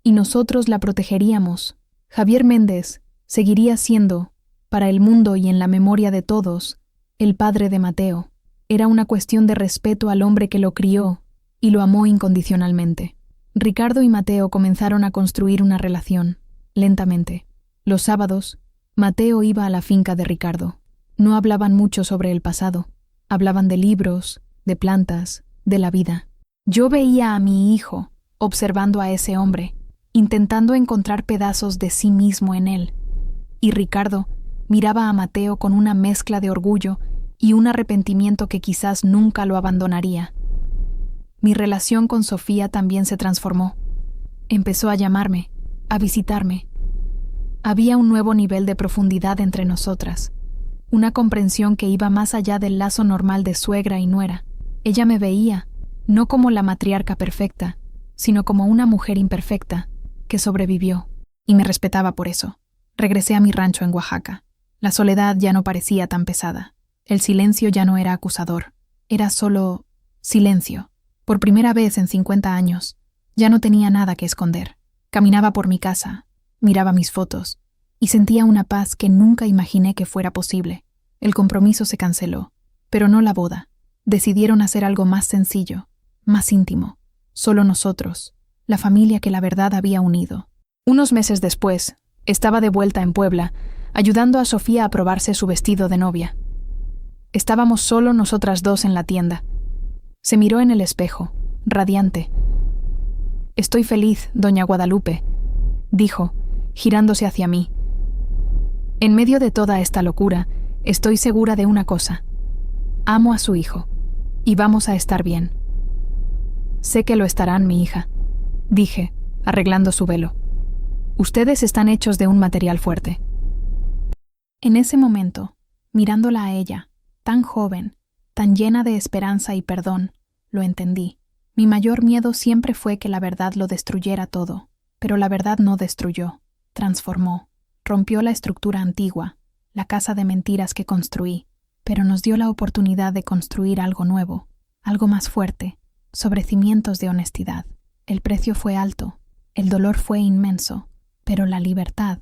y nosotros la protegeríamos. Javier Méndez seguiría siendo, para el mundo y en la memoria de todos, el padre de Mateo. Era una cuestión de respeto al hombre que lo crió y lo amó incondicionalmente. Ricardo y Mateo comenzaron a construir una relación, lentamente. Los sábados, Mateo iba a la finca de Ricardo. No hablaban mucho sobre el pasado. Hablaban de libros, de plantas, de la vida. Yo veía a mi hijo, observando a ese hombre, intentando encontrar pedazos de sí mismo en él. Y Ricardo Miraba a Mateo con una mezcla de orgullo y un arrepentimiento que quizás nunca lo abandonaría. Mi relación con Sofía también se transformó. Empezó a llamarme, a visitarme. Había un nuevo nivel de profundidad entre nosotras, una comprensión que iba más allá del lazo normal de suegra y nuera. Ella me veía, no como la matriarca perfecta, sino como una mujer imperfecta, que sobrevivió, y me respetaba por eso. Regresé a mi rancho en Oaxaca. La soledad ya no parecía tan pesada. El silencio ya no era acusador. Era solo silencio. Por primera vez en 50 años, ya no tenía nada que esconder. Caminaba por mi casa, miraba mis fotos, y sentía una paz que nunca imaginé que fuera posible. El compromiso se canceló, pero no la boda. Decidieron hacer algo más sencillo, más íntimo. Solo nosotros, la familia que la verdad había unido. Unos meses después, estaba de vuelta en Puebla, ayudando a Sofía a probarse su vestido de novia. Estábamos solo nosotras dos en la tienda. Se miró en el espejo, radiante. «Estoy feliz, doña Guadalupe», dijo, girándose hacia mí. «En medio de toda esta locura, estoy segura de una cosa. Amo a su hijo, y vamos a estar bien». «Sé que lo estarán, mi hija», dije, arreglando su velo. «Ustedes están hechos de un material fuerte». En ese momento, mirándola a ella, tan joven, tan llena de esperanza y perdón, lo entendí. Mi mayor miedo siempre fue que la verdad lo destruyera todo, pero la verdad no destruyó, transformó, rompió la estructura antigua, la casa de mentiras que construí, pero nos dio la oportunidad de construir algo nuevo, algo más fuerte, sobre cimientos de honestidad. El precio fue alto, el dolor fue inmenso, pero la libertad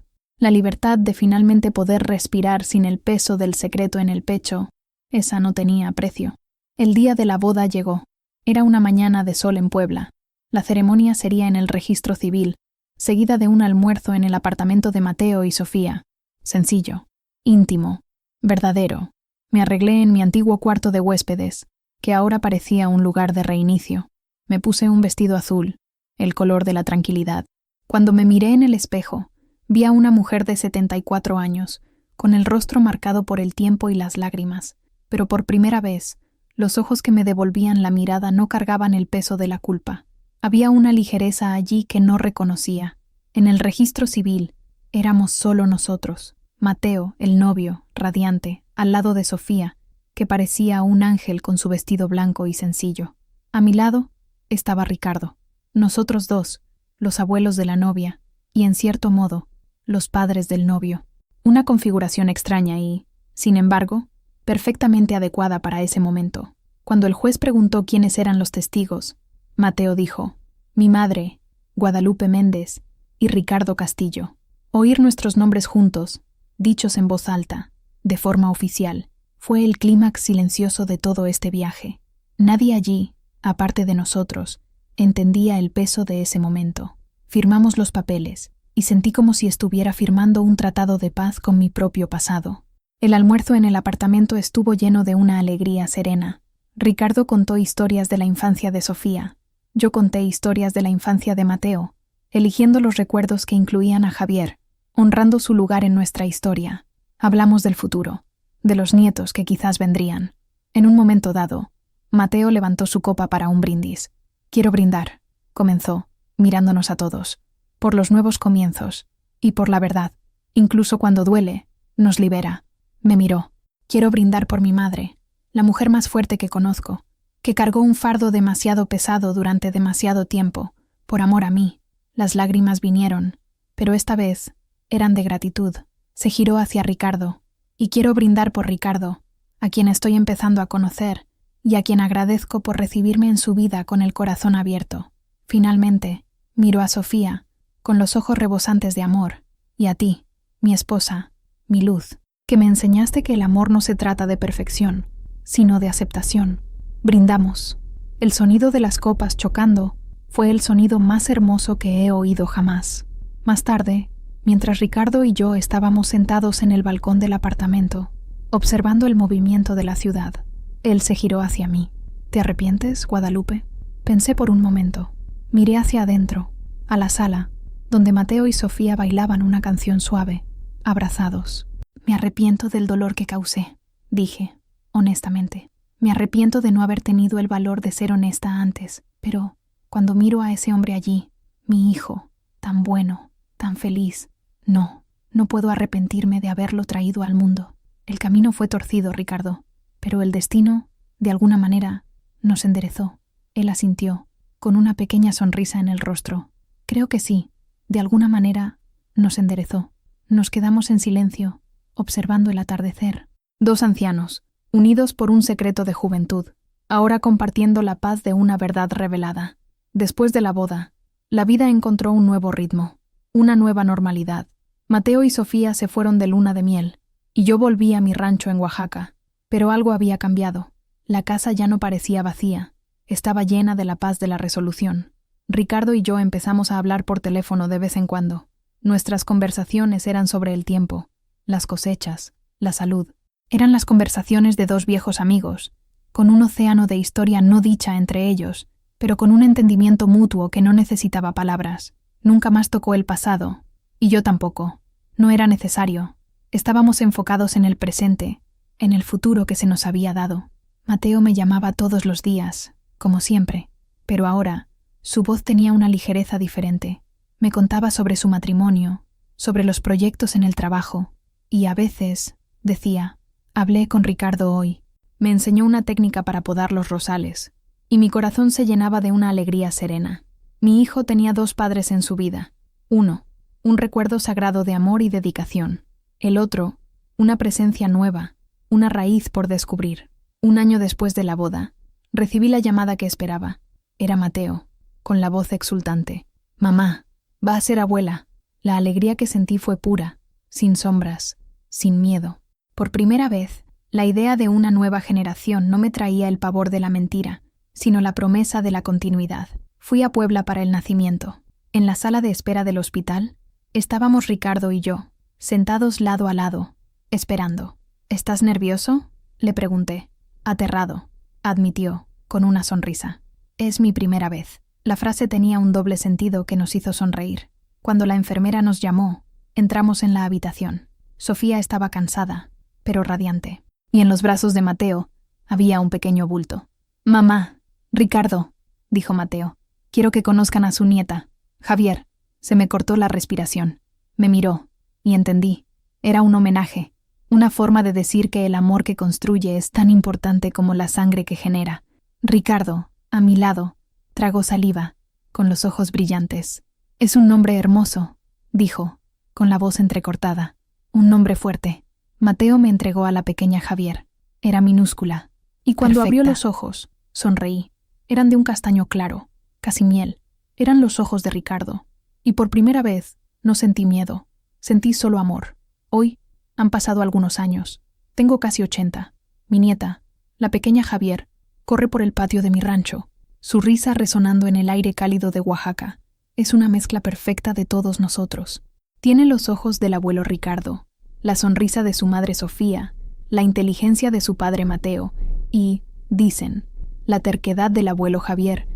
de finalmente poder respirar sin el peso del secreto en el pecho, esa no tenía precio. El día de la boda llegó. Era una mañana de sol en Puebla. La ceremonia sería en el registro civil, seguida de un almuerzo en el apartamento de Mateo y Sofía. Sencillo, íntimo, verdadero. Me arreglé en mi antiguo cuarto de huéspedes, que ahora parecía un lugar de reinicio. Me puse un vestido azul, el color de la tranquilidad. Cuando me miré en el espejo, vi a una mujer de 74 años, con el rostro marcado por el tiempo y las lágrimas, pero por primera vez, los ojos que me devolvían la mirada no cargaban el peso de la culpa. Había una ligereza allí que no reconocía. En el registro civil, éramos solo nosotros. Mateo, el novio, radiante, al lado de Sofía, que parecía un ángel con su vestido blanco y sencillo. A mi lado estaba Ricardo. Nosotros dos, los abuelos de la novia, y en cierto modo, los padres del novio. Una configuración extraña y, sin embargo, perfectamente adecuada para ese momento. Cuando el juez preguntó quiénes eran los testigos, Mateo dijo: «Mi madre, Guadalupe Méndez, y Ricardo Castillo». Oír nuestros nombres juntos, dichos en voz alta, de forma oficial, fue el clímax silencioso de todo este viaje. Nadie allí, aparte de nosotros, entendía el peso de ese momento. Firmamos los papeles, y sentí como si estuviera firmando un tratado de paz con mi propio pasado. El almuerzo en el apartamento estuvo lleno de una alegría serena. Ricardo contó historias de la infancia de Sofía. Yo conté historias de la infancia de Mateo, eligiendo los recuerdos que incluían a Javier, honrando su lugar en nuestra historia. Hablamos del futuro, de los nietos que quizás vendrían. En un momento dado, Mateo levantó su copa para un brindis. «Quiero brindar», comenzó, mirándonos a todos, «por los nuevos comienzos, y por la verdad, incluso cuando duele, nos libera». Me miró. «Quiero brindar por mi madre, la mujer más fuerte que conozco, que cargó un fardo demasiado pesado durante demasiado tiempo, por amor a mí». Las lágrimas vinieron, pero esta vez eran de gratitud. Se giró hacia Ricardo. «Y quiero brindar por Ricardo, a quien estoy empezando a conocer, y a quien agradezco por recibirme en su vida con el corazón abierto». Finalmente, miró a Sofía, con los ojos rebosantes de amor, y a ti, mi esposa, mi luz, que me enseñaste que el amor no se trata de perfección, sino de aceptación. Brindamos. El sonido de las copas chocando fue el sonido más hermoso que he oído jamás. Más tarde, mientras Ricardo y yo estábamos sentados en el balcón del apartamento, observando el movimiento de la ciudad, él se giró hacia mí. «¿Te arrepientes, Guadalupe?». Pensé por un momento. Miré hacia adentro, a la sala, donde Mateo y Sofía bailaban una canción suave, abrazados. Me arrepiento del dolor que causé, dije, honestamente. Me arrepiento de no haber tenido el valor de ser honesta antes, pero cuando miro a ese hombre allí, mi hijo, tan bueno, tan feliz, no puedo arrepentirme de haberlo traído al mundo. El camino fue torcido, Ricardo, pero el destino, de alguna manera, nos enderezó. Él asintió, con una pequeña sonrisa en el rostro. Creo que sí, de alguna manera, nos enderezó. Nos quedamos en silencio, observando el atardecer. Dos ancianos, unidos por un secreto de juventud, ahora compartiendo la paz de una verdad revelada. Después de la boda, la vida encontró un nuevo ritmo, una nueva normalidad. Mateo y Sofía se fueron de luna de miel, y yo volví a mi rancho en Oaxaca. Pero algo había cambiado. La casa ya no parecía vacía, estaba llena de la paz de la resolución. Ricardo y yo empezamos a hablar por teléfono de vez en cuando. Nuestras conversaciones eran sobre el tiempo, las cosechas, la salud. Eran las conversaciones de dos viejos amigos, con un océano de historia no dicha entre ellos, pero con un entendimiento mutuo que no necesitaba palabras. Nunca más tocó el pasado, y yo tampoco. No era necesario. Estábamos enfocados en el presente, en el futuro que se nos había dado. Mateo me llamaba todos los días, como siempre, pero ahora su voz tenía una ligereza diferente. Me contaba sobre su matrimonio, sobre los proyectos en el trabajo, y a veces, decía, hablé con Ricardo hoy. Me enseñó una técnica para podar los rosales, y mi corazón se llenaba de una alegría serena. Mi hijo tenía dos padres en su vida. Uno, un recuerdo sagrado de amor y dedicación. El otro, una presencia nueva, una raíz por descubrir. Un año después de la boda, recibí la llamada que esperaba. Era Mateo, con la voz exultante. «Mamá, va a ser abuela». La alegría que sentí fue pura, sin sombras, sin miedo. Por primera vez, la idea de una nueva generación no me traía el pavor de la mentira, sino la promesa de la continuidad. Fui a Puebla para el nacimiento. En la sala de espera del hospital, estábamos Ricardo y yo, sentados lado a lado, esperando. «¿Estás nervioso?», le pregunté. «Aterrado», admitió, con una sonrisa. «Es mi primera vez». La frase tenía un doble sentido que nos hizo sonreír. Cuando la enfermera nos llamó, entramos en la habitación. Sofía estaba cansada, pero radiante. Y en los brazos de Mateo había un pequeño bulto. «Mamá, Ricardo», dijo Mateo, «quiero que conozcan a su nieta, Javier». Se me cortó la respiración. Me miró, y entendí. Era un homenaje, una forma de decir que el amor que construye es tan importante como la sangre que genera. Ricardo, a mi lado, tragó saliva, con los ojos brillantes. «Es un nombre hermoso», dijo, con la voz entrecortada. «Un nombre fuerte». Mateo me entregó a la pequeña Javier. Era minúscula. Y cuando abrió los ojos, sonreí. Eran de un castaño claro, casi miel. Eran los ojos de Ricardo. Y por primera vez no sentí miedo. Sentí solo amor. Hoy han pasado algunos años. Tengo casi 80. Mi nieta, la pequeña Javier, corre por el patio de mi rancho, su risa resonando en el aire cálido de Oaxaca. Es una mezcla perfecta de todos nosotros. Tiene los ojos del abuelo Ricardo, la sonrisa de su madre Sofía, la inteligencia de su padre Mateo y, dicen, la terquedad del abuelo Javier,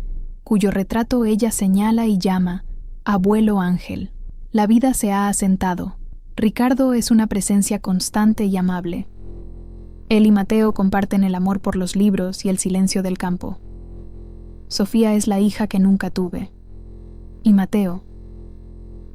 cuyo retrato ella señala y llama Abuelo Ángel. La vida se ha asentado. Ricardo es una presencia constante y amable. Él y Mateo comparten el amor por los libros y el silencio del campo. Sofía es la hija que nunca tuve. Y Mateo,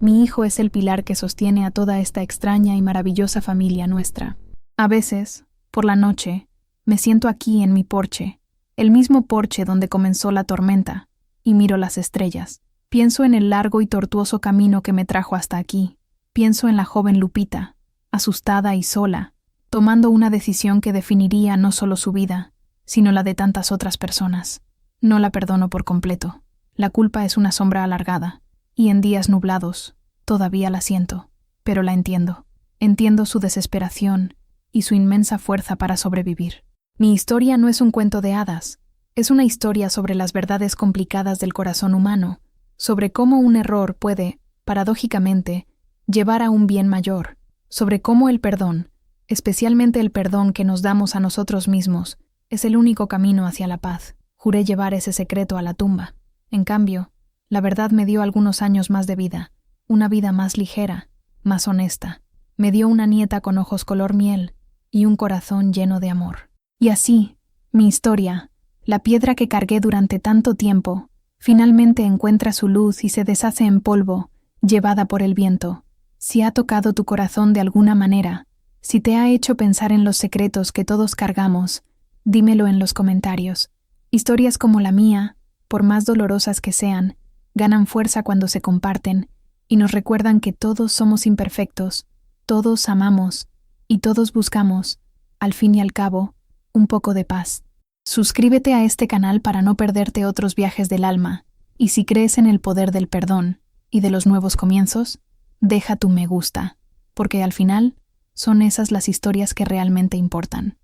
mi hijo, es el pilar que sostiene a toda esta extraña y maravillosa familia nuestra. A veces, por la noche, me siento aquí en mi porche, el mismo porche donde comenzó la tormenta, y miro las estrellas. Pienso en el largo y tortuoso camino que me trajo hasta aquí. Pienso en la joven Lupita, asustada y sola, tomando una decisión que definiría no solo su vida, sino la de tantas otras personas. No la perdono por completo. La culpa es una sombra alargada, y en días nublados todavía la siento, pero la entiendo. Entiendo su desesperación y su inmensa fuerza para sobrevivir. Mi historia no es un cuento de hadas, es una historia sobre las verdades complicadas del corazón humano, sobre cómo un error puede, paradójicamente, llevar a un bien mayor, sobre cómo el perdón, especialmente el perdón que nos damos a nosotros mismos, es el único camino hacia la paz. Juré llevar ese secreto a la tumba. En cambio, la verdad me dio algunos años más de vida, una vida más ligera, más honesta. Me dio una nieta con ojos color miel y un corazón lleno de amor. Y así, mi historia, la piedra que cargué durante tanto tiempo, finalmente encuentra su luz y se deshace en polvo, llevada por el viento. Si ha tocado tu corazón de alguna manera, si te ha hecho pensar en los secretos que todos cargamos, dímelo en los comentarios. Historias como la mía, por más dolorosas que sean, ganan fuerza cuando se comparten y nos recuerdan que todos somos imperfectos, todos amamos y todos buscamos, al fin y al cabo, un poco de paz. Suscríbete a este canal para no perderte otros viajes del alma, y si crees en el poder del perdón y de los nuevos comienzos, deja tu me gusta, porque al final son esas las historias que realmente importan.